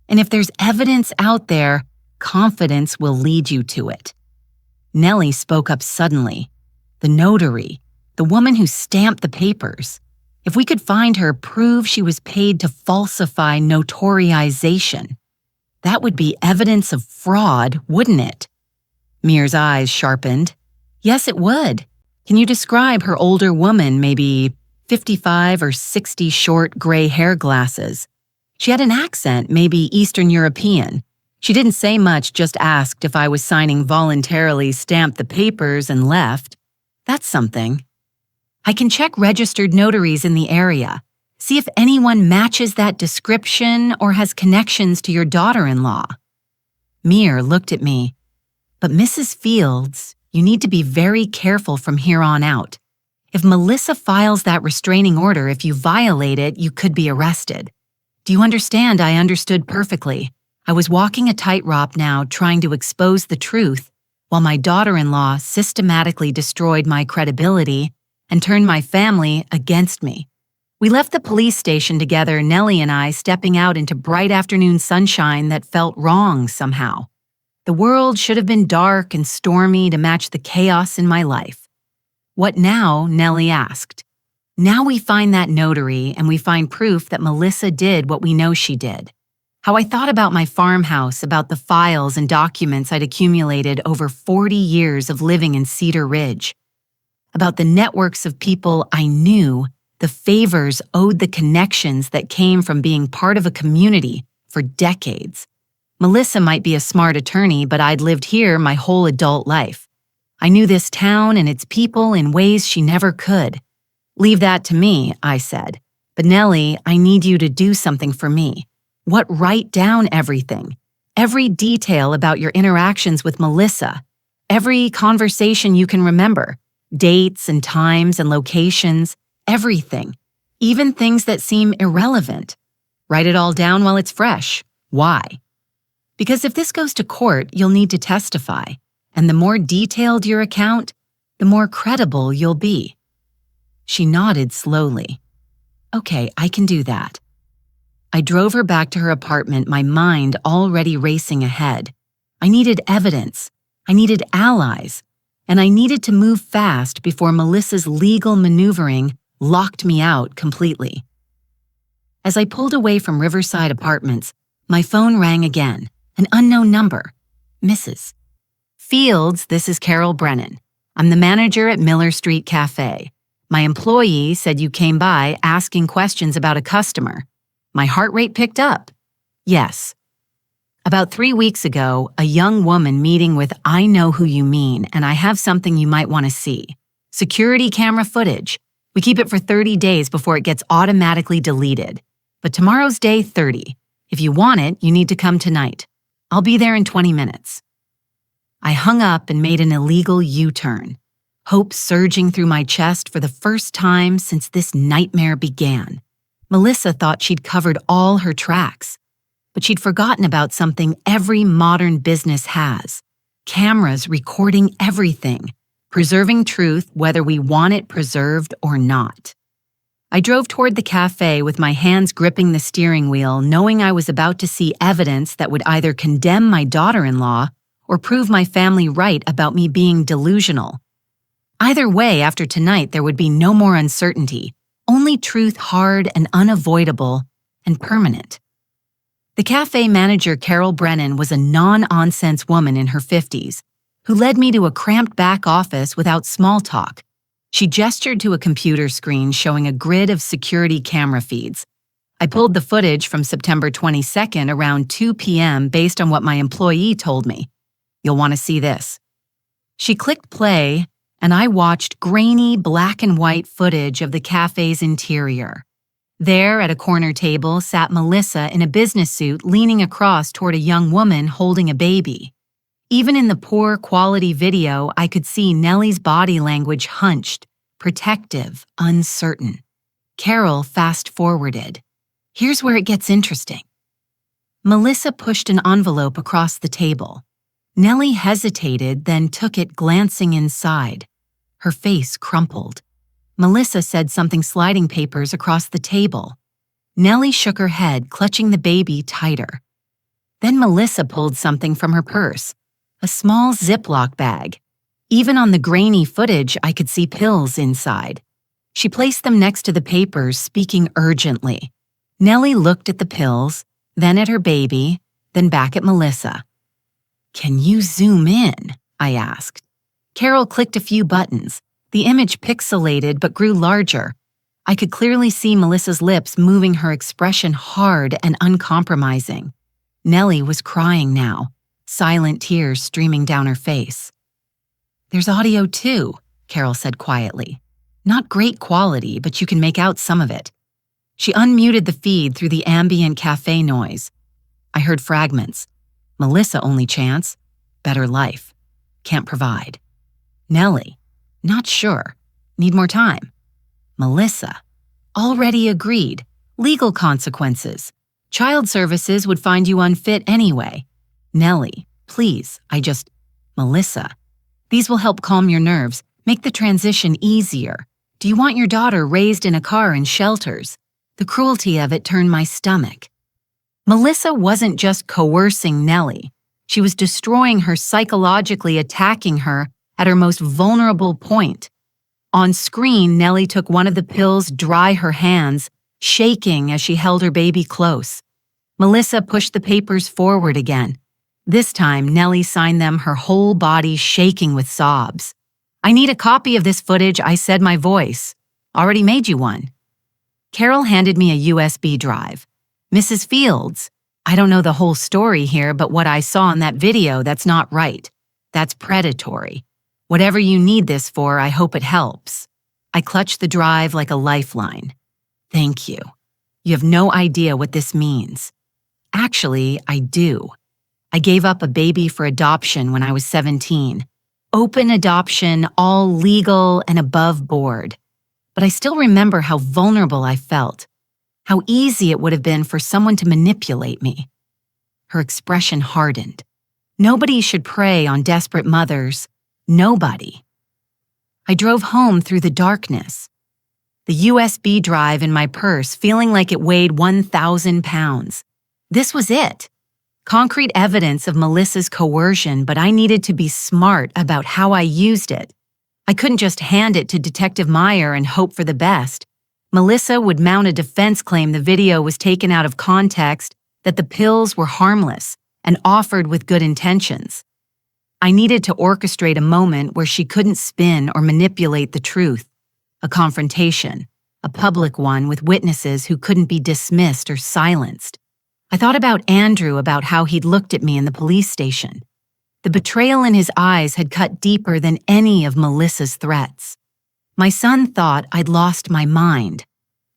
And if there's evidence out there, confidence will lead you to it. Nellie spoke up suddenly. The notary, the woman who stamped the papers. If we could find her, prove she was paid to falsify notarization. That would be evidence of fraud, wouldn't it? Mir's eyes sharpened. Yes, it would. Can you describe her older woman, maybe 55 or 60 short gray hair glasses? She had an accent, maybe Eastern European. She didn't say much, just asked if I was signing voluntarily, stamped the papers, and left. That's something. I can check registered notaries in the area. See if anyone matches that description or has connections to your daughter-in-law. Mir looked at me. But Mrs. Fields, you need to be very careful from here on out. If Melissa files that restraining order, if you violate it, you could be arrested. Do you understand? I understood perfectly. I was walking a tightrope now, trying to expose the truth, while my daughter-in-law systematically destroyed my credibility and turned my family against me. We left the police station together, Nellie and I stepping out into bright afternoon sunshine that felt wrong somehow. The world should have been dark and stormy to match the chaos in my life. What now? Nellie asked. Now we find that notary and we find proof that Melissa did what we know she did. How I thought about my farmhouse, about the files and documents I'd accumulated over 40 years of living in Cedar Ridge. About the networks of people I knew, the favors owed the connections that came from being part of a community for decades. Melissa might be a smart attorney, but I'd lived here my whole adult life. I knew this town and its people in ways she never could. Leave that to me, I said. But Nellie, I need you to do something for me. What? Write down everything. Every detail about your interactions with Melissa. Every conversation you can remember. Dates and times and locations. Everything. Even things that seem irrelevant. Write it all down while it's fresh. Why? Because if this goes to court, you'll need to testify. And the more detailed your account, the more credible you'll be. She nodded slowly. Okay, I can do that. I drove her back to her apartment, my mind already racing ahead. I needed evidence. I needed allies. And I needed to move fast before Melissa's legal maneuvering locked me out completely. As I pulled away from Riverside Apartments, my phone rang again. An unknown number. Mrs. Fields, this is Carol Brennan. I'm the manager at Miller Street Cafe. My employee said you came by asking questions about a customer. My heart rate picked up. Yes. About 3 weeks ago, a young woman meeting with I know who you mean, and I have something you might want to see. Security camera footage. We keep it for 30 days before it gets automatically deleted. But tomorrow's day 30. If you want it, you need to come tonight. I'll be there in 20 minutes. I hung up and made an illegal U-turn, hope surging through my chest for the first time since this nightmare began. Melissa thought she'd covered all her tracks, but she'd forgotten about something every modern business has: cameras recording everything, preserving truth whether we want it preserved or not. I drove toward the cafe with my hands gripping the steering wheel, knowing I was about to see evidence that would either condemn my daughter-in-law or prove my family right about me being delusional. Either way, after tonight, there would be no more uncertainty, only truth, hard and unavoidable and permanent. The cafe manager, Carol Brennan, was a non-nonsense woman in her 50s who led me to a cramped back office without small talk. She gestured to a computer screen showing a grid of security camera feeds. I pulled the footage from September 22nd around 2 p.m. based on what my employee told me. You'll want to see this. She clicked play, and I watched grainy black and white footage of the cafe's interior. There, at a corner table, sat Melissa in a business suit leaning across toward a young woman holding a baby. Even in the poor quality video, I could see Nellie's body language hunched, protective, uncertain. Carol fast-forwarded. Here's where it gets interesting. Melissa pushed an envelope across the table. Nellie hesitated, then took it, glancing inside. Her face crumpled. Melissa said something, sliding papers across the table. Nellie shook her head, clutching the baby tighter. Then Melissa pulled something from her purse, a small Ziploc bag. Even on the grainy footage, I could see pills inside. She placed them next to the papers, speaking urgently. Nellie looked at the pills, then at her baby, then back at Melissa. "Can you zoom in?" I asked. Carol clicked a few buttons. The image pixelated but grew larger. I could clearly see Melissa's lips moving, her expression hard and uncompromising. Nellie was crying now, silent tears streaming down her face. "There's audio too," Carol said quietly. "Not great quality, but you can make out some of it." She unmuted the feed through the ambient cafe noise. I heard fragments. "Melissa only chance. Better life. Can't provide." Nellie, "Not sure. Need more time." Melissa, "Already agreed. Legal consequences. Child services would find you unfit anyway." Nellie, "Please, Melissa, these will help calm your nerves, make the transition easier. Do you want your daughter raised in a car in shelters? The cruelty of it turned my stomach." Melissa wasn't just coercing Nellie. She was destroying her, psychologically attacking her at her most vulnerable point. On screen, Nellie took one of the pills, dry her hands, shaking as she held her baby close. Melissa pushed the papers forward again. This time, Nellie signed them, her whole body shaking with sobs. "I need a copy of this footage," I said, my voice. "Already made you one." Carol handed me a USB drive. "Mrs. Fields, I don't know the whole story here, but what I saw in that video, that's not right. That's predatory. Whatever you need this for, I hope it helps." I clutched the drive like a lifeline. "Thank you. You have no idea what this means." Actually, I do. I gave up a baby for adoption when I was 17. Open adoption, all legal and above board. But I still remember how vulnerable I felt, how easy it would have been for someone to manipulate me. Her expression hardened. Nobody should prey on desperate mothers. Nobody. I drove home through the darkness. The USB drive in my purse feeling like it weighed 1,000 pounds. This was it. Concrete evidence of Melissa's coercion, but I needed to be smart about how I used it. I couldn't just hand it to Detective Meyer and hope for the best. Melissa would mount a defense claim the video was taken out of context, that the pills were harmless and offered with good intentions. I needed to orchestrate a moment where she couldn't spin or manipulate the truth. A confrontation, a public one with witnesses who couldn't be dismissed or silenced. I thought about Andrew, about how he'd looked at me in the police station. The betrayal in his eyes had cut deeper than any of Melissa's threats. My son thought I'd lost my mind.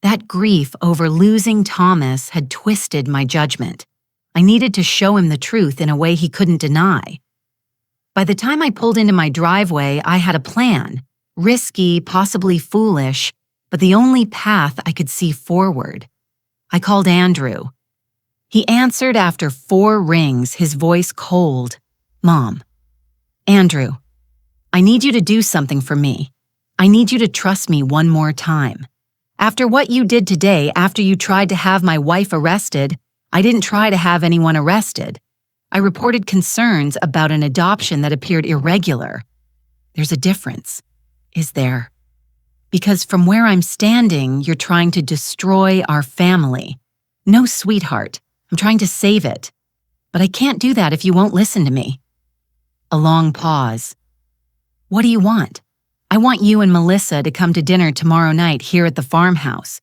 That grief over losing Thomas had twisted my judgment. I needed to show him the truth in a way he couldn't deny. By the time I pulled into my driveway, I had a plan. Risky, possibly foolish, but the only path I could see forward. I called Andrew. He answered after 4 rings, his voice cold. "Mom." "Andrew, I need you to do something for me. I need you to trust me one more time. After what you did today, after you tried to have my wife arrested, I didn't try to have anyone arrested. I reported concerns about an adoption that appeared irregular. There's a difference, is there? Because from where I'm standing, you're trying to destroy our family. No, sweetheart, I'm trying to save it. But I can't do that if you won't listen to me." A long pause. "What do you want?" "I want you and Melissa to come to dinner tomorrow night here at the farmhouse.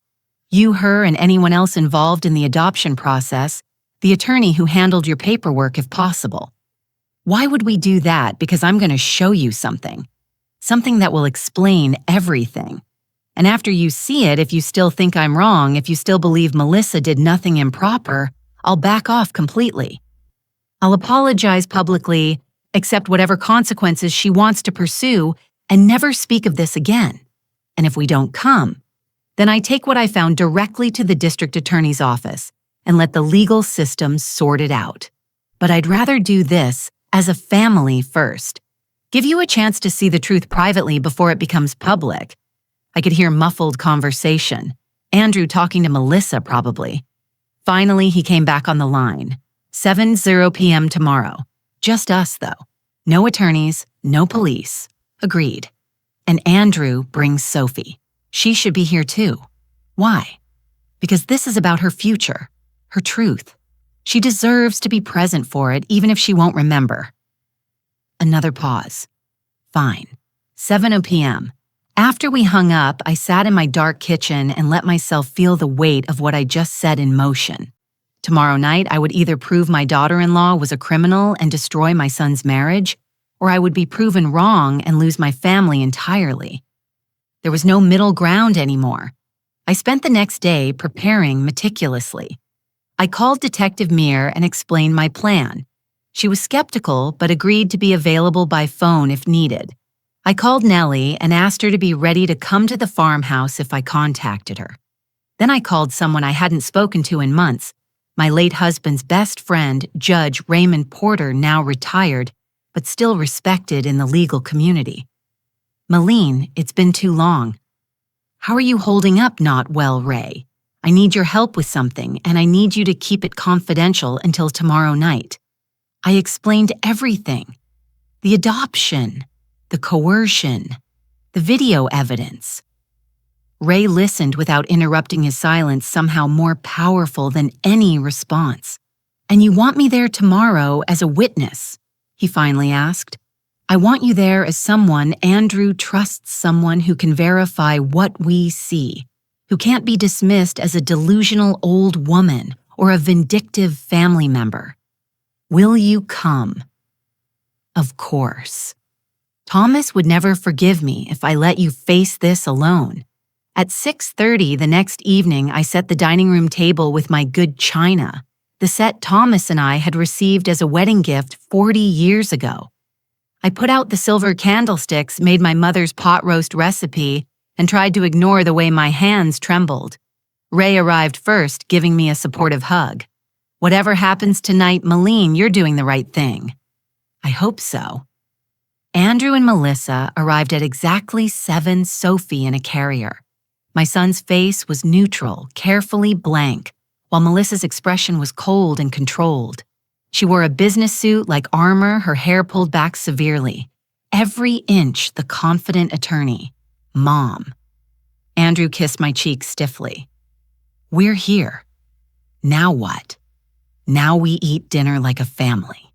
You, her, and anyone else involved in the adoption process, the attorney who handled your paperwork if possible." "Why would we do that?" "Because I'm going to show you something. Something that will explain everything. And after you see it, if you still think I'm wrong, if you still believe Melissa did nothing improper, I'll back off completely. I'll apologize publicly, accept whatever consequences she wants to pursue, and never speak of this again. And if we don't come, then I take what I found directly to the district attorney's office and let the legal system sort it out. But I'd rather do this as a family first. Give you a chance to see the truth privately before it becomes public." I could hear muffled conversation. Andrew talking to Melissa, probably. Finally, he came back on the line. 7:00 p.m. tomorrow. Just us, though. No attorneys, no police. Agreed. And Andrew brings Sophie. She should be here too. Why? Because this is about her future, her truth. She deserves to be present for it, even if she won't remember. Another pause. Fine. 7 p.m. After we hung up, I sat in my dark kitchen and let myself feel the weight of what I just said in motion. Tomorrow night, I would either prove my daughter-in-law was a criminal and destroy my son's marriage, or I would be proven wrong and lose my family entirely. There was no middle ground anymore. I spent the next day preparing meticulously. I called Detective Meir and explained my plan. She was skeptical but agreed to be available by phone if needed. I called Nellie and asked her to be ready to come to the farmhouse if I contacted her. Then I called someone I hadn't spoken to in months, my late husband's best friend, Judge Raymond Porter, now retired, but still respected in the legal community. Meline, it's been too long. How are you holding up, not well, Ray? I need your help with something, and I need you to keep it confidential until tomorrow night. I explained everything. The adoption, the coercion, the video evidence. Ray listened without interrupting his silence, somehow more powerful than any response. "And you want me there tomorrow as a witness?" he finally asked. "I want you there as someone Andrew trusts, someone who can verify what we see, who can't be dismissed as a delusional old woman or a vindictive family member. Will you come?" Of course. Thomas would never forgive me if I let you face this alone. At 6:30 the next evening, I set the dining room table with my good china, the set Thomas and I had received as a wedding gift 40 years ago. I put out the silver candlesticks, made my mother's pot roast recipe, and tried to ignore the way my hands trembled. Ray arrived first, giving me a supportive hug. "Whatever happens tonight, Meline, you're doing the right thing." I hope so. Andrew and Melissa arrived at exactly 7, Sophie in a carrier. My son's face was neutral, carefully blank, while Melissa's expression was cold and controlled. She wore a business suit like armor, her hair pulled back severely. Every inch the confident attorney. Mom. Andrew kissed my cheek stiffly. "We're here. Now what? Now we eat dinner like a family.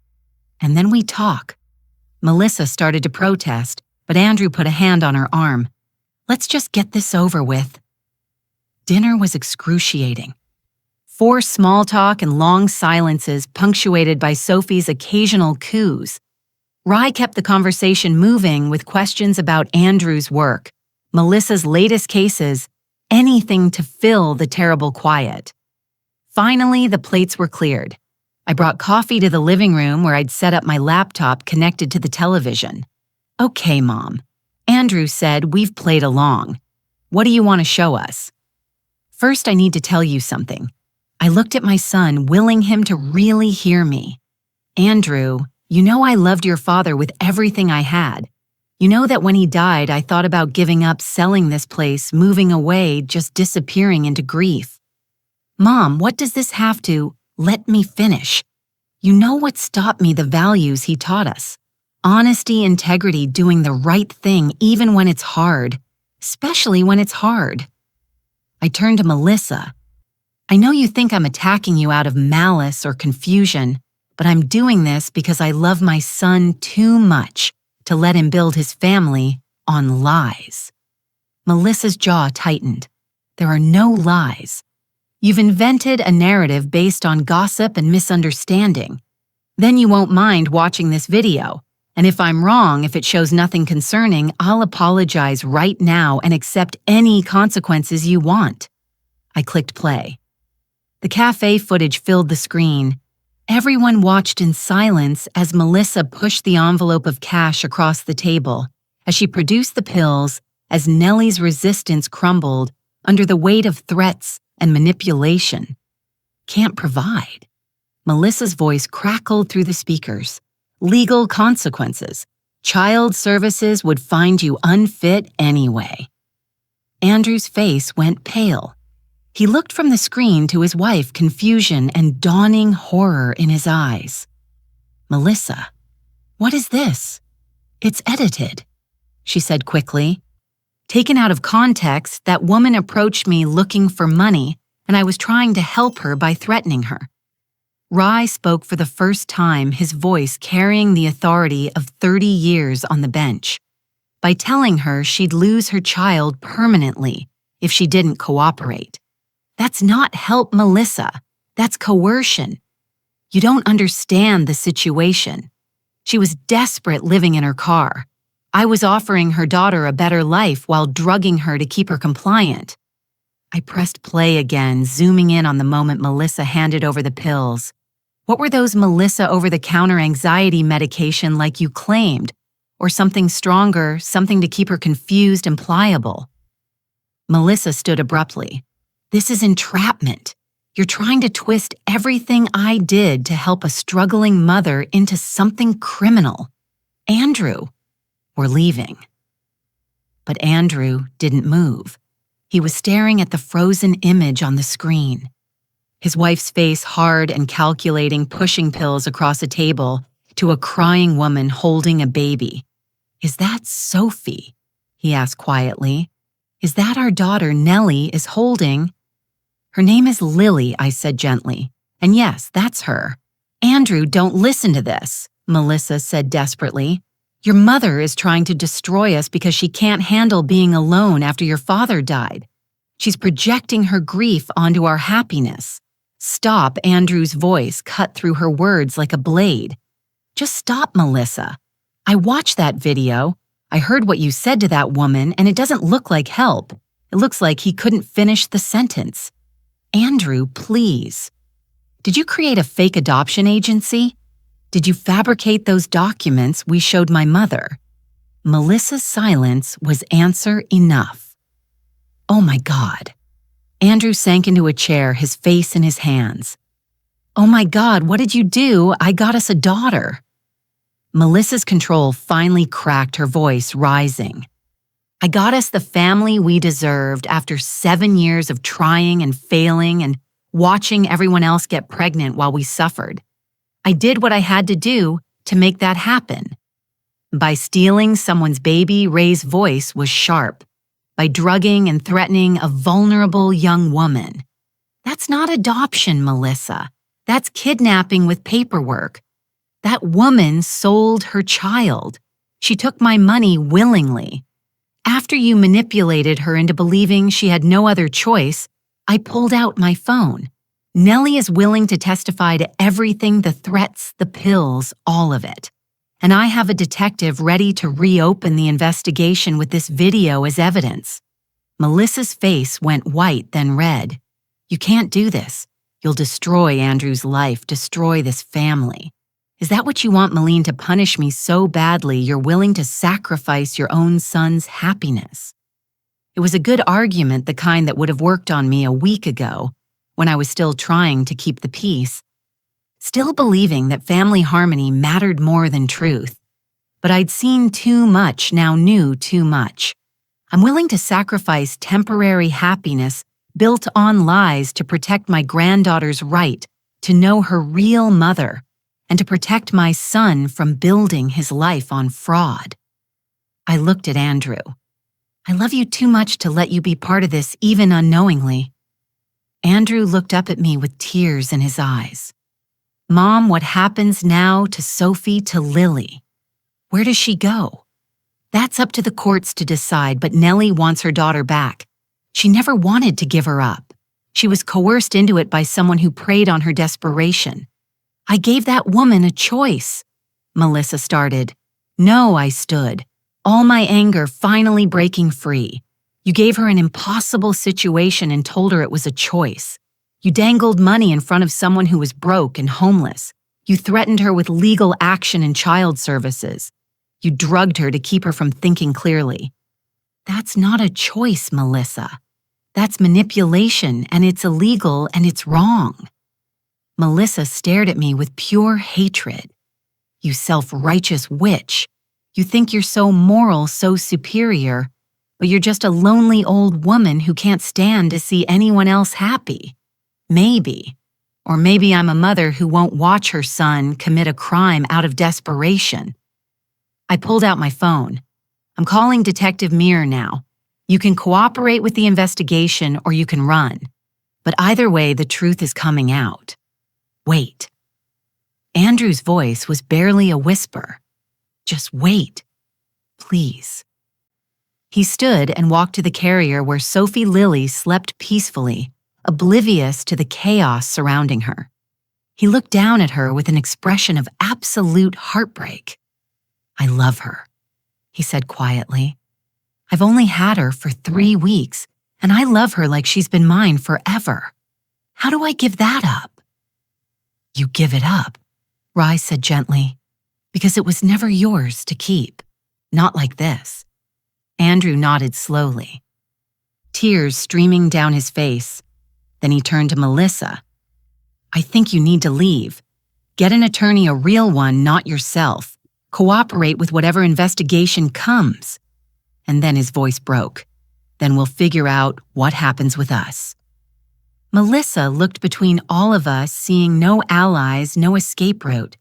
And then we talk." Melissa started to protest, but Andrew put a hand on her arm. "Let's just get this over with." Dinner was excruciating. 4 small talk and long silences punctuated by Sophie's occasional coos. Rye kept the conversation moving with questions about Andrew's work, Melissa's latest cases, anything to fill the terrible quiet. Finally, the plates were cleared. I brought coffee to the living room where I'd set up my laptop connected to the television. "Okay, Mom." Andrew said, "We've played along. What do you want to show us?" "First, I need to tell you something." I looked at my son, willing him to really hear me. "Andrew, you know I loved your father with everything I had. You know that when he died, I thought about giving up, selling this place, moving away, just disappearing into grief." "Mom, what does this have to—" "Let me finish. You know what stopped me, the values he taught us. Honesty, integrity, doing the right thing even when it's hard, especially when it's hard." I turned to Melissa. "I know you think I'm attacking you out of malice or confusion, but I'm doing this because I love my son too much to let him build his family on lies." Melissa's jaw tightened. "There are no lies. You've invented a narrative based on gossip and misunderstanding. Then you won't mind watching this video. And if I'm wrong, if it shows nothing concerning, I'll apologize right now and accept any consequences you want." I clicked play. The cafe footage filled the screen. Everyone watched in silence as Melissa pushed the envelope of cash across the table, as she produced the pills, as Nellie's resistance crumbled under the weight of threats and manipulation. "Can't provide." Melissa's voice crackled through the speakers. "Legal consequences. Child services would find you unfit anyway." Andrew's face went pale. He looked from the screen to his wife, confusion and dawning horror in his eyes. "Melissa, what is this?" "It's edited," she said quickly. "Taken out of context, that woman approached me looking for money, and I was trying to help her by threatening her." Rye spoke for the first time, his voice carrying the authority of 30 years on the bench. By telling her she'd lose her child permanently if she didn't cooperate. That's not help, Melissa. That's coercion. You don't understand the situation. She was desperate living in her car. I was offering her daughter a better life while drugging her to keep her compliant. I pressed play again, zooming in on the moment Melissa handed over the pills. What were those Melissa over-the-counter anxiety medication like you claimed? Or something stronger, something to keep her confused and pliable? Melissa stood abruptly. This is entrapment. You're trying to twist everything I did to help a struggling mother into something criminal. Andrew, we're leaving. But Andrew didn't move. He was staring at the frozen image on the screen. His wife's face hard and calculating, pushing pills across a table to a crying woman holding a baby. Is that Sophie? He asked quietly. Is that our daughter Nellie is holding? Her name is Lily, I said gently. And yes, that's her. Andrew, don't listen to this, Melissa said desperately. Your mother is trying to destroy us because she can't handle being alone after your father died. She's projecting her grief onto our happiness. Stop, Andrew's voice cut through her words like a blade. Just stop, Melissa. I watched that video. I heard what you said to that woman, and it doesn't look like help. It looks like he couldn't finish the sentence. Andrew, please. Did you create a fake adoption agency? Did you fabricate those documents we showed my mother? Melissa's silence was answer enough. Oh my God. Andrew sank into a chair, his face in his hands. Oh my God, what did you do? I got us a daughter. Melissa's control finally cracked, her voice rising. I got us the family we deserved after 7 years of trying and failing and watching everyone else get pregnant while we suffered. I did what I had to do to make that happen. By stealing someone's baby, Ray's voice was sharp. By drugging and threatening a vulnerable young woman. That's not adoption, Melissa. That's kidnapping with paperwork. That woman sold her child. She took my money willingly. After you manipulated her into believing she had no other choice, I pulled out my phone. Nellie is willing to testify to everything, the threats, the pills, all of it. And I have a detective ready to reopen the investigation with this video as evidence. Melissa's face went white, then red. You can't do this. You'll destroy Andrew's life, destroy this family. Is that what you want, Meline, to punish me so badly you're willing to sacrifice your own son's happiness? It was a good argument, the kind that would have worked on me a week ago, when I was still trying to keep the peace, still believing that family harmony mattered more than truth. But I'd seen too much, now knew too much. I'm willing to sacrifice temporary happiness built on lies to protect my granddaughter's right to know her real mother and to protect my son from building his life on fraud. I looked at Andrew. I love you too much to let you be part of this, even unknowingly. Andrew looked up at me with tears in his eyes. Mom, what happens now to Sophie, to Lily? Where does she go? That's up to the courts to decide, but Nellie wants her daughter back. She never wanted to give her up. She was coerced into it by someone who preyed on her desperation. I gave that woman a choice. Melissa started. No, I stood. All my anger finally breaking free. You gave her an impossible situation and told her it was a choice. You dangled money in front of someone who was broke and homeless. You threatened her with legal action and child services. You drugged her to keep her from thinking clearly. That's not a choice, Melissa. That's manipulation, and it's illegal, and it's wrong. Melissa stared at me with pure hatred. You self-righteous witch. You think you're so moral, so superior, but you're just a lonely old woman who can't stand to see anyone else happy. Maybe. Or maybe I'm a mother who won't watch her son commit a crime out of desperation. I pulled out my phone. I'm calling Detective Muir now. You can cooperate with the investigation or you can run. But either way, the truth is coming out. Wait. Andrew's voice was barely a whisper. "Just wait. Please." He stood and walked to the carrier where Sophie Lily slept peacefully, oblivious to the chaos surrounding her. He looked down at her with an expression of absolute heartbreak. "I love her," he said quietly. "I've only had her for 3 weeks, and I love her like she's been mine forever. How do I give that up?" "You give it up," Rye said gently, "because it was never yours to keep. Not like this." Andrew nodded slowly, tears streaming down his face. Then he turned to Melissa. "I think you need to leave. Get an attorney, a real one, not yourself. Cooperate with whatever investigation comes." And then his voice broke. "Then we'll figure out what happens with us." Melissa looked between all of us, seeing no allies, no escape route.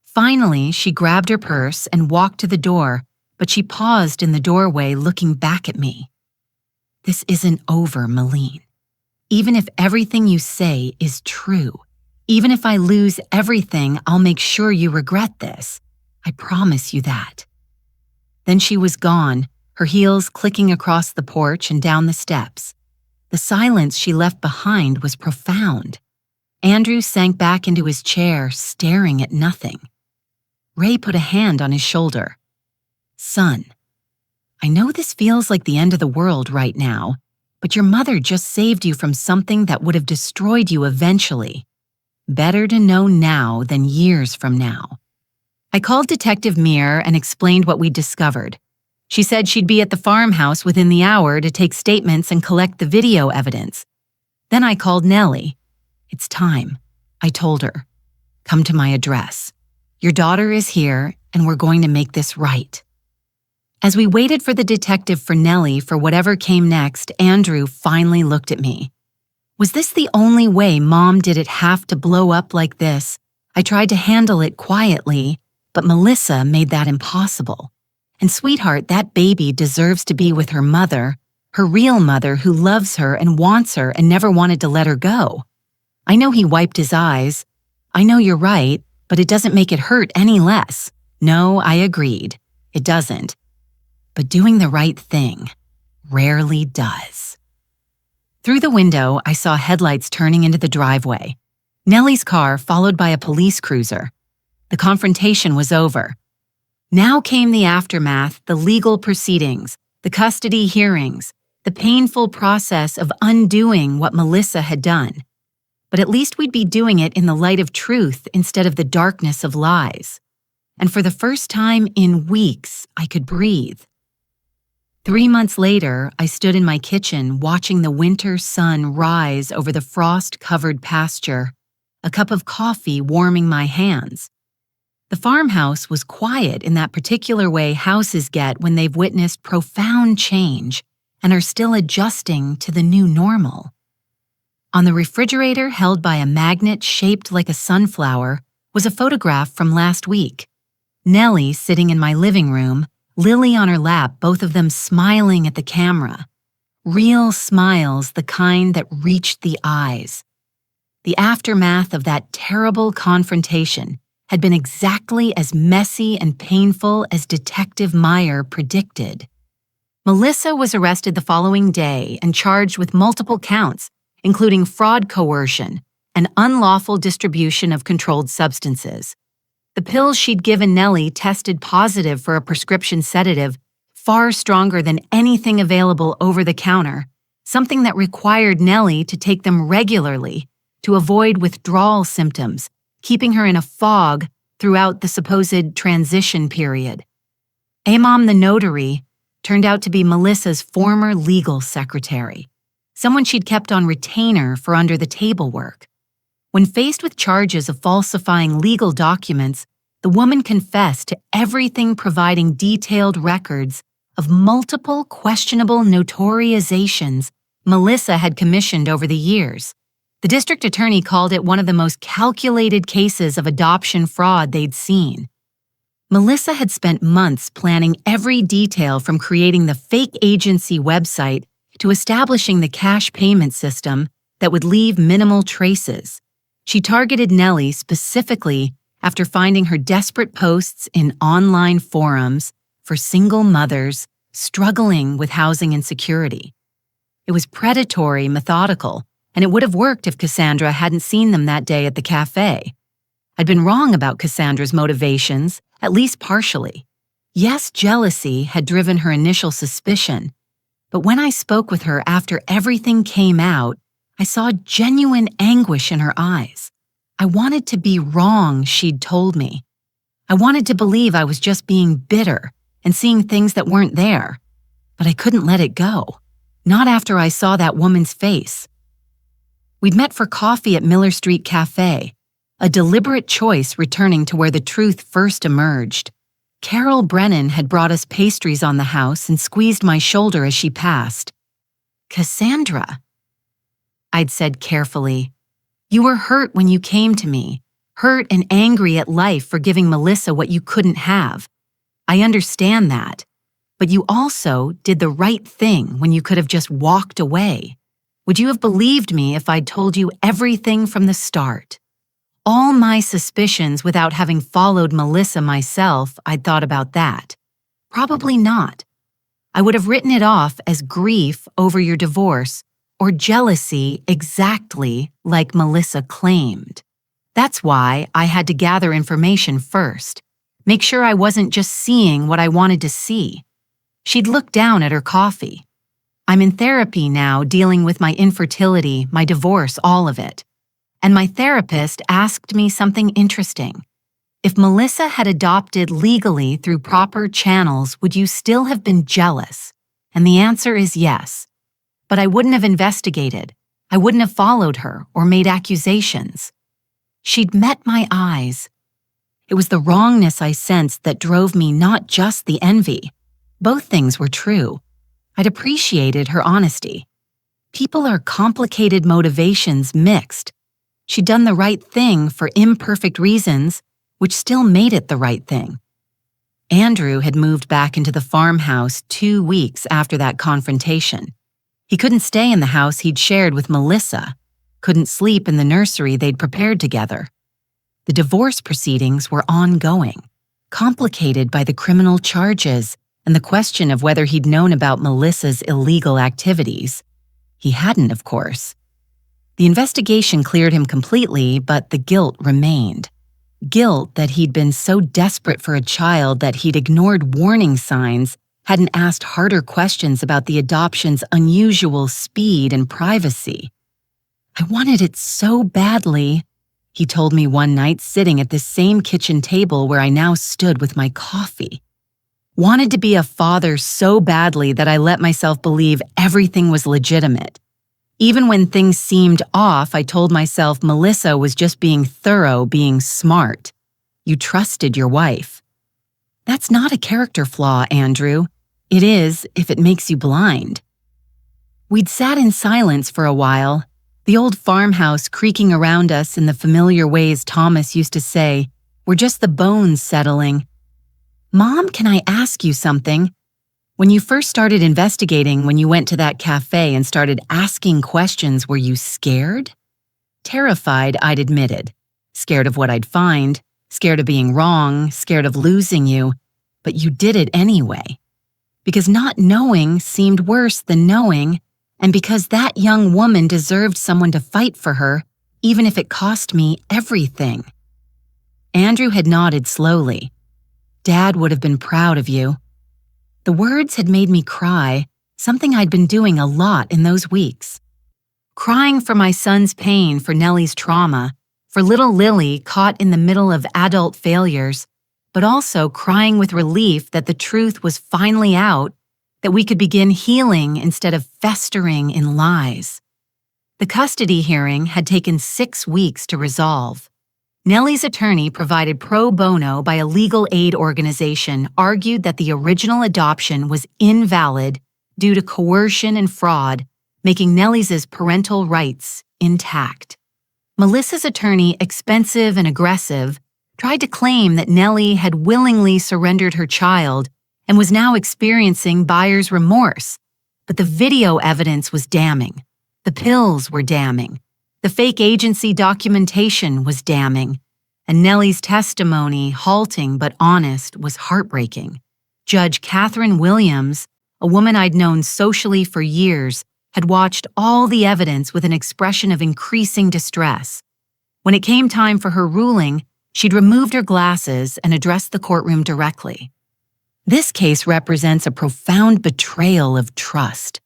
Finally, she grabbed her purse and walked to the door, but she paused in the doorway, looking back at me. "This isn't over, Meline. Even if everything you say is true, even if I lose everything, I'll make sure you regret this. I promise you that." Then she was gone, her heels clicking across the porch and down the steps. The silence she left behind was profound. Andrew sank back into his chair, staring at nothing. Ray put a hand on his shoulder. "Son, I know this feels like the end of the world right now, but your mother just saved you from something that would have destroyed you eventually. Better to know now than years from now." I called Detective Meir and explained what we'd discovered. She said she'd be at the farmhouse within the hour to take statements and collect the video evidence. Then I called Nellie. "It's time," I told her. "Come to my address. Your daughter is here, and we're going to make this right." As we waited for the detective for Nellie for whatever came next, Andrew finally looked at me. Was this the only way Mom did it have to blow up like this? I tried to handle it quietly, but Melissa made that impossible. And sweetheart, that baby deserves to be with her mother, her real mother who loves her and wants her and never wanted to let her go. I know he wiped his eyes. I know you're right, but it doesn't make it hurt any less. No, I agreed. It doesn't. But doing the right thing rarely does. Through the window, I saw headlights turning into the driveway. Nellie's car followed by a police cruiser. The confrontation was over. Now came the aftermath, the legal proceedings, the custody hearings, the painful process of undoing what Melissa had done. But at least we'd be doing it in the light of truth instead of the darkness of lies. And for the first time in weeks, I could breathe. 3 months later, I stood in my kitchen watching the winter sun rise over the frost-covered pasture, a cup of coffee warming my hands. The farmhouse was quiet in that particular way houses get when they've witnessed profound change and are still adjusting to the new normal. On the refrigerator, held by a magnet shaped like a sunflower, was a photograph from last week. Nellie sitting in my living room, Lily on her lap, both of them smiling at the camera. Real smiles, the kind that reached the eyes. The aftermath of that terrible confrontation had been exactly as messy and painful as Detective Meyer predicted. Melissa was arrested the following day and charged with multiple counts, including fraud coercion and unlawful distribution of controlled substances. The pills she'd given Nellie tested positive for a prescription sedative far stronger than anything available over the counter, something that required Nellie to take them regularly to avoid withdrawal symptoms, keeping her in a fog throughout the supposed transition period. Amam the notary turned out to be Melissa's former legal secretary, someone she'd kept on retainer for under-the-table work. When faced with charges of falsifying legal documents, the woman confessed to everything, providing detailed records of multiple questionable notorizations Melissa had commissioned over the years. The district attorney called it one of the most calculated cases of adoption fraud they'd seen. Melissa had spent months planning every detail, from creating the fake agency website to establishing the cash payment system that would leave minimal traces. She targeted Nellie specifically after finding her desperate posts in online forums for single mothers struggling with housing insecurity. It was predatory, methodical, and it would have worked if Cassandra hadn't seen them that day at the cafe. I'd been wrong about Cassandra's motivations, at least partially. Yes, jealousy had driven her initial suspicion, but when I spoke with her after everything came out, I saw genuine anguish in her eyes. I wanted to be wrong, she'd told me. I wanted to believe I was just being bitter and seeing things that weren't there, but I couldn't let it go. Not after I saw that woman's face. We'd met for coffee at Miller Street Cafe, a deliberate choice returning to where the truth first emerged. Carol Brennan had brought us pastries on the house and squeezed my shoulder as she passed. "Cassandra," I'd said carefully, "you were hurt when you came to me, hurt and angry at life for giving Melissa what you couldn't have. I understand that, but you also did the right thing when you could have just walked away. Would you have believed me if I'd told you everything from the start? All my suspicions without having followed Melissa myself, I'd thought about that. Probably not. I would have written it off as grief over your divorce or jealousy exactly like Melissa claimed. That's why I had to gather information first, make sure I wasn't just seeing what I wanted to see." She'd looked down at her coffee. "I'm in therapy now, dealing with my infertility, my divorce, all of it. And my therapist asked me something interesting. If Melissa had adopted legally through proper channels, would you still have been jealous? And the answer is yes. But I wouldn't have investigated. I wouldn't have followed her or made accusations." She'd met my eyes. It was the wrongness I sensed that drove me, not just the envy. Both things were true. I'd appreciated her honesty. People are complicated motivations mixed. She'd done the right thing for imperfect reasons, which still made it the right thing. Andrew had moved back into the farmhouse 2 weeks after that confrontation. He couldn't stay in the house he'd shared with Melissa, couldn't sleep in the nursery they'd prepared together. The divorce proceedings were ongoing, complicated by the criminal charges and the question of whether he'd known about Melissa's illegal activities. He hadn't, of course. The investigation cleared him completely, but the guilt remained. Guilt that he'd been so desperate for a child that he'd ignored warning signs, hadn't asked harder questions about the adoption's unusual speed and privacy. "I wanted it so badly," he told me one night sitting at this same kitchen table where I now stood with my coffee. "Wanted to be a father so badly that I let myself believe everything was legitimate. Even when things seemed off, I told myself Melissa was just being thorough, being smart. You trusted your wife. That's not a character flaw, Andrew. It is if it makes you blind." We'd sat in silence for a while, the old farmhouse creaking around us in the familiar ways Thomas used to say, "We're just the bones settling." "Mom, can I ask you something? When you first started investigating, when you went to that cafe and started asking questions, were you scared?" "Terrified," I'd admitted. Scared of what I'd find, scared of being wrong, scared of losing you, but you did it anyway. Because not knowing seemed worse than knowing, and because that young woman deserved someone to fight for her, even if it cost me everything. Andrew had nodded slowly. "Dad would have been proud of you." The words had made me cry, something I'd been doing a lot in those weeks. Crying for my son's pain, for Nellie's trauma, for little Lily caught in the middle of adult failures, but also crying with relief that the truth was finally out, that we could begin healing instead of festering in lies. The custody hearing had taken 6 weeks to resolve. Nellie's attorney, provided pro bono by a legal aid organization, argued that the original adoption was invalid due to coercion and fraud, making Nellie's parental rights intact. Melissa's attorney, expensive and aggressive, tried to claim that Nellie had willingly surrendered her child and was now experiencing buyer's remorse, but the video evidence was damning. The pills were damning. The fake agency documentation was damning, and Nellie's testimony, halting but honest, was heartbreaking. Judge Catherine Williams, a woman I'd known socially for years, had watched all the evidence with an expression of increasing distress. When it came time for her ruling, she'd removed her glasses and addressed the courtroom directly. This case represents a profound betrayal of trust.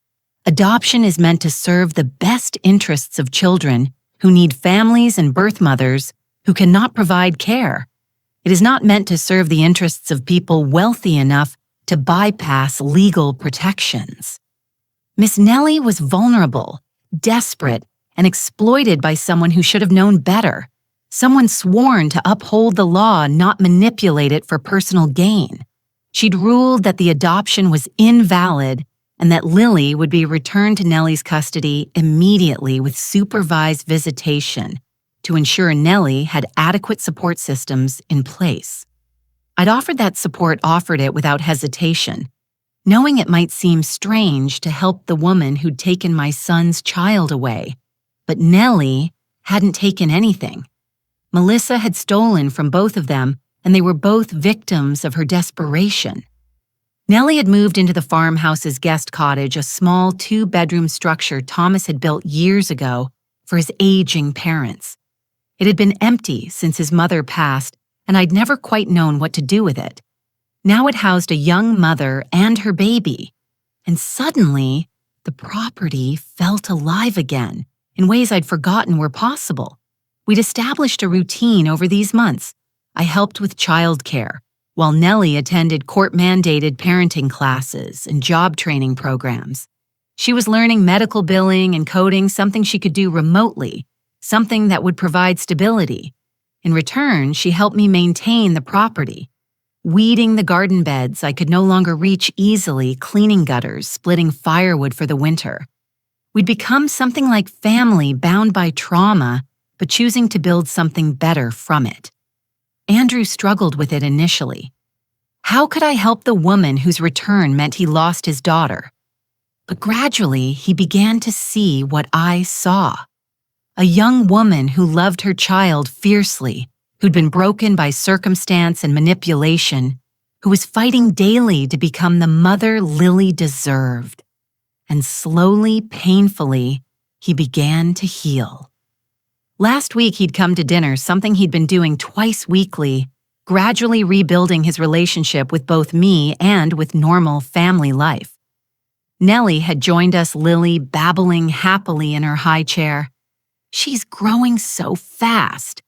Adoption is meant to serve the best interests of children who need families and birth mothers who cannot provide care. It is not meant to serve the interests of people wealthy enough to bypass legal protections. Miss Nellie was vulnerable, desperate, and exploited by someone who should have known better, someone sworn to uphold the law, not manipulate it for personal gain. She'd ruled that the adoption was invalid and that Lily would be returned to Nellie's custody immediately with supervised visitation to ensure Nellie had adequate support systems in place. I'd offered that support, offered it without hesitation, knowing it might seem strange to help the woman who'd taken my son's child away. But Nellie hadn't taken anything. Melissa had stolen from both of them, and they were both victims of her desperation. Nellie had moved into the farmhouse's guest cottage, a small 2-bedroom structure Thomas had built years ago for his aging parents. It had been empty since his mother passed, and I'd never quite known what to do with it. Now it housed a young mother and her baby, and suddenly the property felt alive again in ways I'd forgotten were possible. We'd established a routine over these months. I helped with childcare, while Nellie attended court-mandated parenting classes and job training programs. She was learning medical billing and coding, something she could do remotely, something that would provide stability. In return, she helped me maintain the property, weeding the garden beds I could no longer reach easily, cleaning gutters, splitting firewood for the winter. We'd become something like family bound by trauma, but choosing to build something better from it. Andrew struggled with it initially. How could I help the woman whose return meant he lost his daughter? But gradually, he began to see what I saw. A young woman who loved her child fiercely, who'd been broken by circumstance and manipulation, who was fighting daily to become the mother Lily deserved. And slowly, painfully, he began to heal. Last week, he'd come to dinner, something he'd been doing twice weekly, gradually rebuilding his relationship with both me and with normal family life. Nellie had joined us, Lily babbling happily in her high chair. "She's growing so fast,"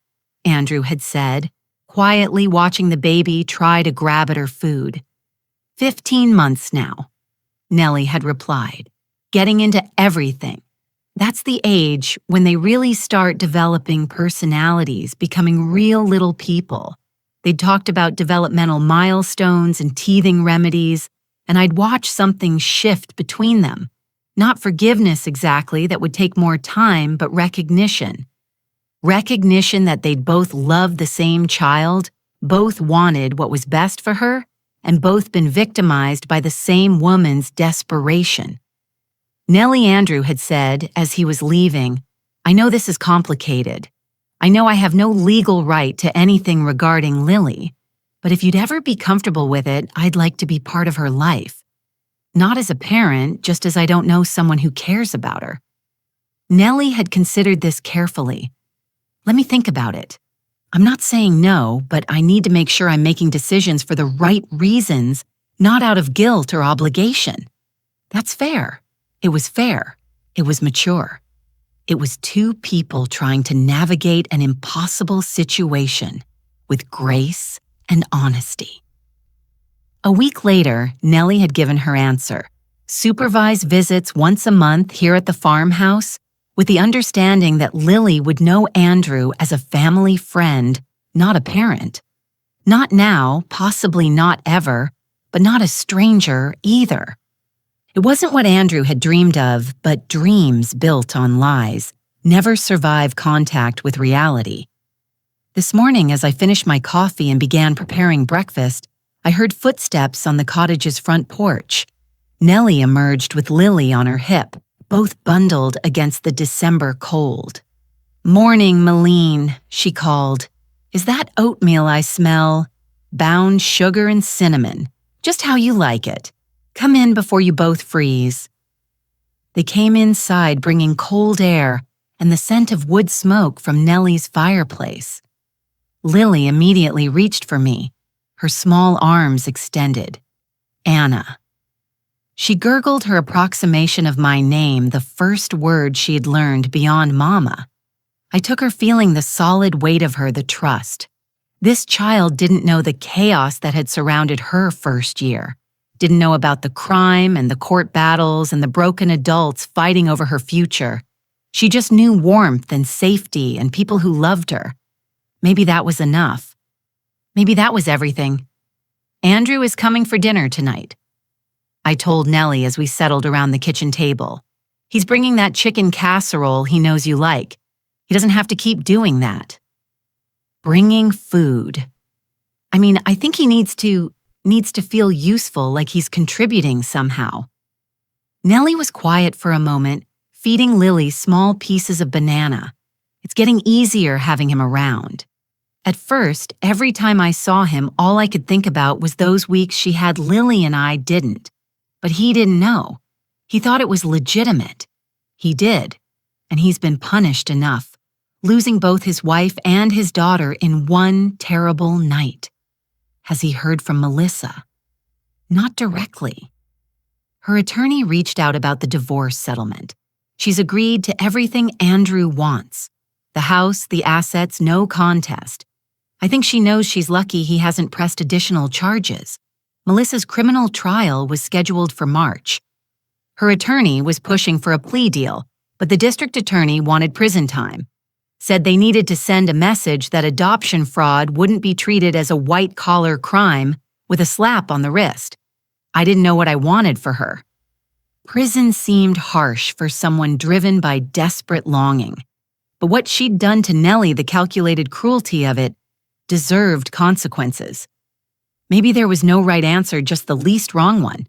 Andrew had said, quietly watching the baby try to grab at her food. 15 months now, Nellie had replied, getting into everything. That's the age when they really start developing personalities, becoming real little people. They'd talked about developmental milestones and teething remedies, and I'd watched something shift between them. Not forgiveness exactly, that would take more time, but recognition. Recognition that they'd both loved the same child, both wanted what was best for her, and both been victimized by the same woman's desperation. Nellie Andrew had said, as he was leaving, "I know this is complicated. I know I have no legal right to anything regarding Lily, but if you'd ever be comfortable with it, I'd like to be part of her life. Not as a parent, just as I don't know someone who cares about her." Nellie had considered this carefully. "Let me think about it. I'm not saying no, but I need to make sure I'm making decisions for the right reasons, not out of guilt or obligation." That's fair. It was fair. It was mature. It was two people trying to navigate an impossible situation with grace and honesty. A week later, Nellie had given her answer. Supervised visits once a month here at the farmhouse, with the understanding that Lily would know Andrew as a family friend, not a parent. Not now, possibly not ever, but not a stranger either. It wasn't what Andrew had dreamed of, but dreams built on lies never survive contact with reality. This morning, as I finished my coffee and began preparing breakfast, I heard footsteps on the cottage's front porch. Nellie emerged with Lily on her hip, both bundled against the December cold. "Morning, Meline," she called. Is that oatmeal I smell? Bound sugar and cinnamon. Just how you like it. Come in before you both freeze." They came inside bringing cold air and the scent of wood smoke from Nellie's fireplace. Lily immediately reached for me, her small arms extended. "Anna." She gurgled her approximation of my name, the first word she had learned beyond Mama. I took her feeling the solid weight of her, the trust. This child didn't know the chaos that had surrounded her first year, didn't know about the crime and the court battles and the broken adults fighting over her future. She just knew warmth and safety and people who loved her. Maybe that was enough. Maybe that was everything. "Andrew is coming for dinner tonight," I told Nellie as we settled around the kitchen table. "He's bringing that chicken casserole he knows you like. He doesn't have to keep doing that." Bringing food. I mean, I think he needs to feel useful, like he's contributing somehow. Nellie was quiet for a moment, feeding Lily small pieces of banana. It's getting easier having him around. At first, every time I saw him, all I could think about was those weeks she had Lily and I didn't. But he didn't know. He thought it was legitimate. He did. And he's been punished enough, losing both his wife and his daughter in one terrible night. Has he heard from Melissa? Not directly. Her attorney reached out about the divorce settlement. She's agreed to everything Andrew wants. The house, the assets, no contest. I think she knows she's lucky he hasn't pressed additional charges. Melissa's criminal trial was scheduled for March. Her attorney was pushing for a plea deal, but the district attorney wanted prison time. Said they needed to send a message that adoption fraud wouldn't be treated as a white-collar crime with a slap on the wrist. I didn't know what I wanted for her. Prison seemed harsh for someone driven by desperate longing. But what she'd done to Nellie, the calculated cruelty of it, deserved consequences. Maybe there was no right answer, just the least wrong one.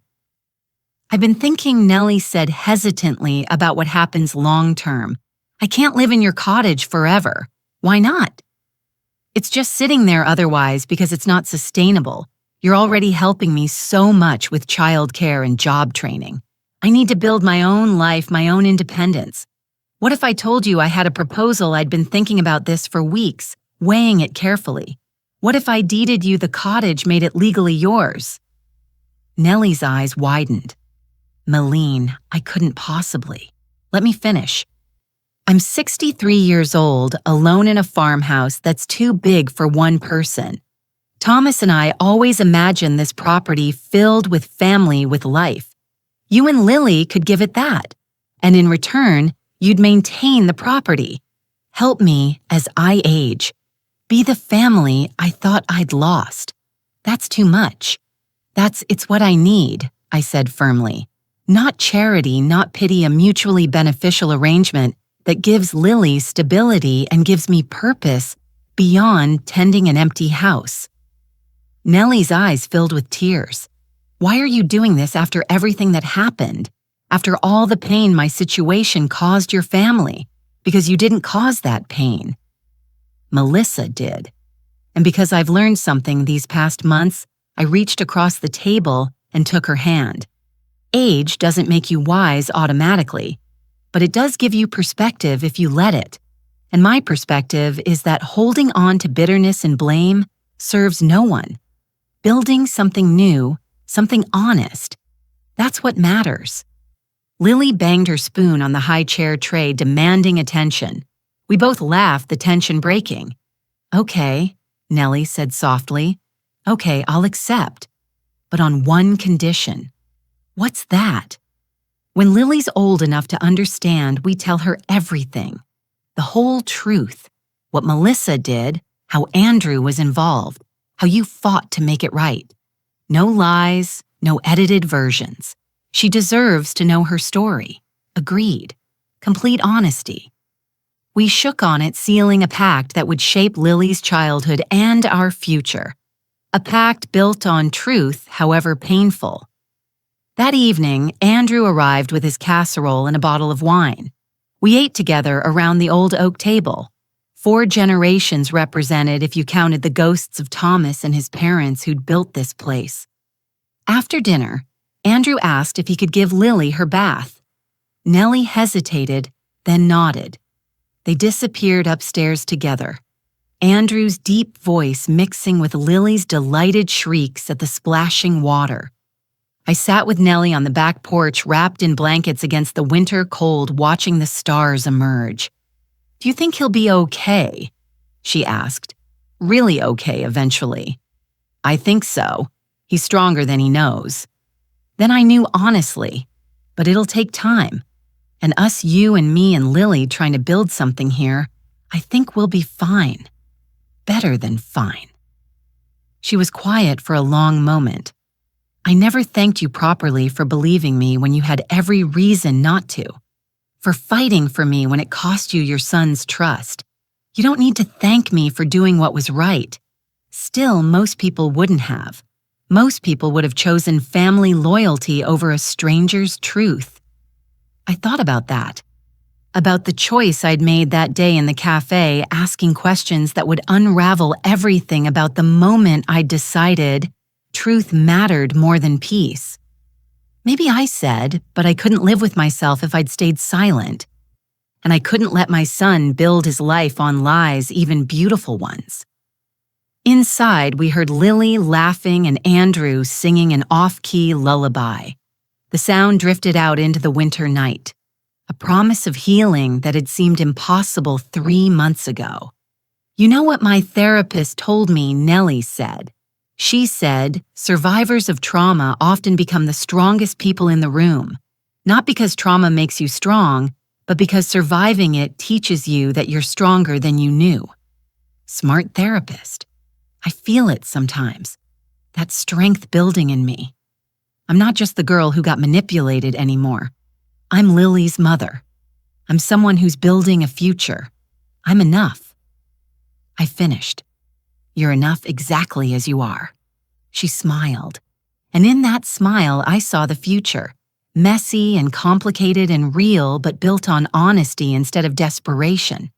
I've been thinking, Nellie said hesitantly, about what happens long-term. I can't live in your cottage forever. Why not? It's just sitting there otherwise because it's not sustainable. You're already helping me so much with childcare and job training. I need to build my own life, my own independence. What if I told you I had a proposal I'd been thinking about this for weeks, weighing it carefully? What if I deeded you the cottage, made it legally yours? Nellie's eyes widened. Meline, I couldn't possibly. Let me finish. I'm 63 years old, alone in a farmhouse that's too big for one person. Thomas and I always imagined this property filled with family, with life. You and Lily could give it that, and in return, you'd maintain the property. Help me as I age. Be the family I thought I'd lost. That's too much. It's what I need, I said firmly. Not charity, not pity, a mutually beneficial arrangement that gives Lily stability and gives me purpose beyond tending an empty house. Nellie's eyes filled with tears. Why are you doing this after everything that happened? After all the pain my situation caused your family? Because you didn't cause that pain. Melissa did. And because I've learned something these past months, I reached across the table and took her hand. Age doesn't make you wise automatically, but it does give you perspective if you let it. And my perspective is that holding on to bitterness and blame serves no one. Building something new, something honest, that's what matters. Lily banged her spoon on the high chair tray, demanding attention. We both laughed, the tension breaking. Okay, Nellie said softly. Okay, I'll accept. But on one condition. What's that? When Lily's old enough to understand, we tell her everything. The whole truth. What Melissa did, how Andrew was involved, how you fought to make it right. No lies, no edited versions. She deserves to know her story. Agreed. Complete honesty. We shook on it, sealing a pact that would shape Lily's childhood and our future. A pact built on truth, however painful. That evening, Andrew arrived with his casserole and a bottle of wine. We ate together around the old oak table. 4 generations represented if you counted the ghosts of Thomas and his parents who'd built this place. After dinner, Andrew asked if he could give Lily her bath. Nellie hesitated, then nodded. They disappeared upstairs together, Andrew's deep voice mixing with Lily's delighted shrieks at the splashing water. I sat with Nellie on the back porch, wrapped in blankets against the winter cold, watching the stars emerge. "Do you think he'll be okay?" she asked. "Really okay eventually." "I think so. He's stronger than he knows." Then I knew honestly, but it'll take time. And us, you and me and Lily trying to build something here, I think we'll be fine. Better than fine. She was quiet for a long moment. "I never thanked you properly for believing me when you had every reason not to. For fighting for me when it cost you your son's trust. You don't need to thank me for doing what was right. Still, most people wouldn't have. Most people would have chosen family loyalty over a stranger's truth." I thought about that. About the choice I'd made that day in the cafe, asking questions that would unravel everything about the moment I'd decided truth mattered more than peace. Maybe I said, but I couldn't live with myself if I'd stayed silent. And I couldn't let my son build his life on lies, even beautiful ones. Inside, we heard Lily laughing and Andrew singing an off-key lullaby. The sound drifted out into the winter night, a promise of healing that had seemed impossible 3 months ago. "You know what my therapist told me," Nellie said. She said, "Survivors of trauma often become the strongest people in the room, not because trauma makes you strong, but because surviving it teaches you that you're stronger than you knew." Smart therapist. I feel it sometimes, that strength building in me. I'm not just the girl who got manipulated anymore. I'm Lily's mother. I'm someone who's building a future. I'm enough. I finished. "You're enough exactly as you are." She smiled. And in that smile, I saw the future. Messy and complicated and real, but built on honesty instead of desperation.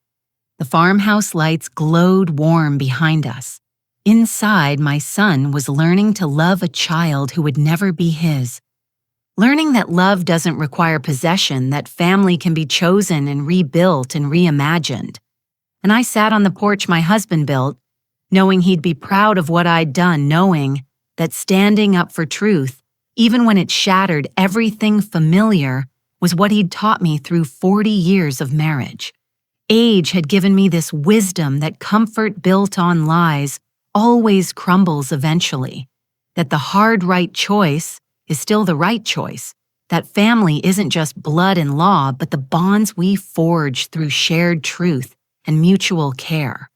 The farmhouse lights glowed warm behind us. Inside, my son was learning to love a child who would never be his. Learning that love doesn't require possession, that family can be chosen and rebuilt and reimagined. And I sat on the porch my husband built, knowing he'd be proud of what I'd done, knowing that standing up for truth, even when it shattered everything familiar, was what he'd taught me through 40 years of marriage. Age had given me this wisdom that comfort built on lies always crumbles eventually, that the hard right choice is still the right choice, that family isn't just blood and law, but the bonds we forge through shared truth and mutual care.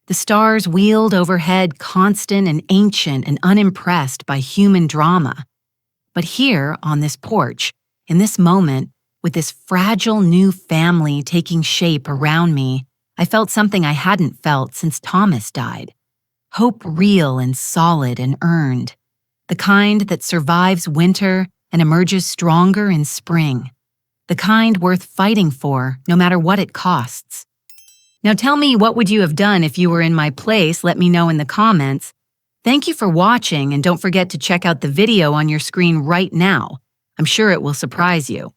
The stars wheeled overhead, constant and ancient and unimpressed by human drama. But here, on this porch, in this moment, with this fragile new family taking shape around me, I felt something I hadn't felt since Thomas died. Hope real and solid and earned. The kind that survives winter and emerges stronger in spring. The kind worth fighting for, no matter what it costs. Now tell me, what would you have done if you were in my place? Let me know in the comments. Thank you for watching, and don't forget to check out the video on your screen right now. I'm sure it will surprise you.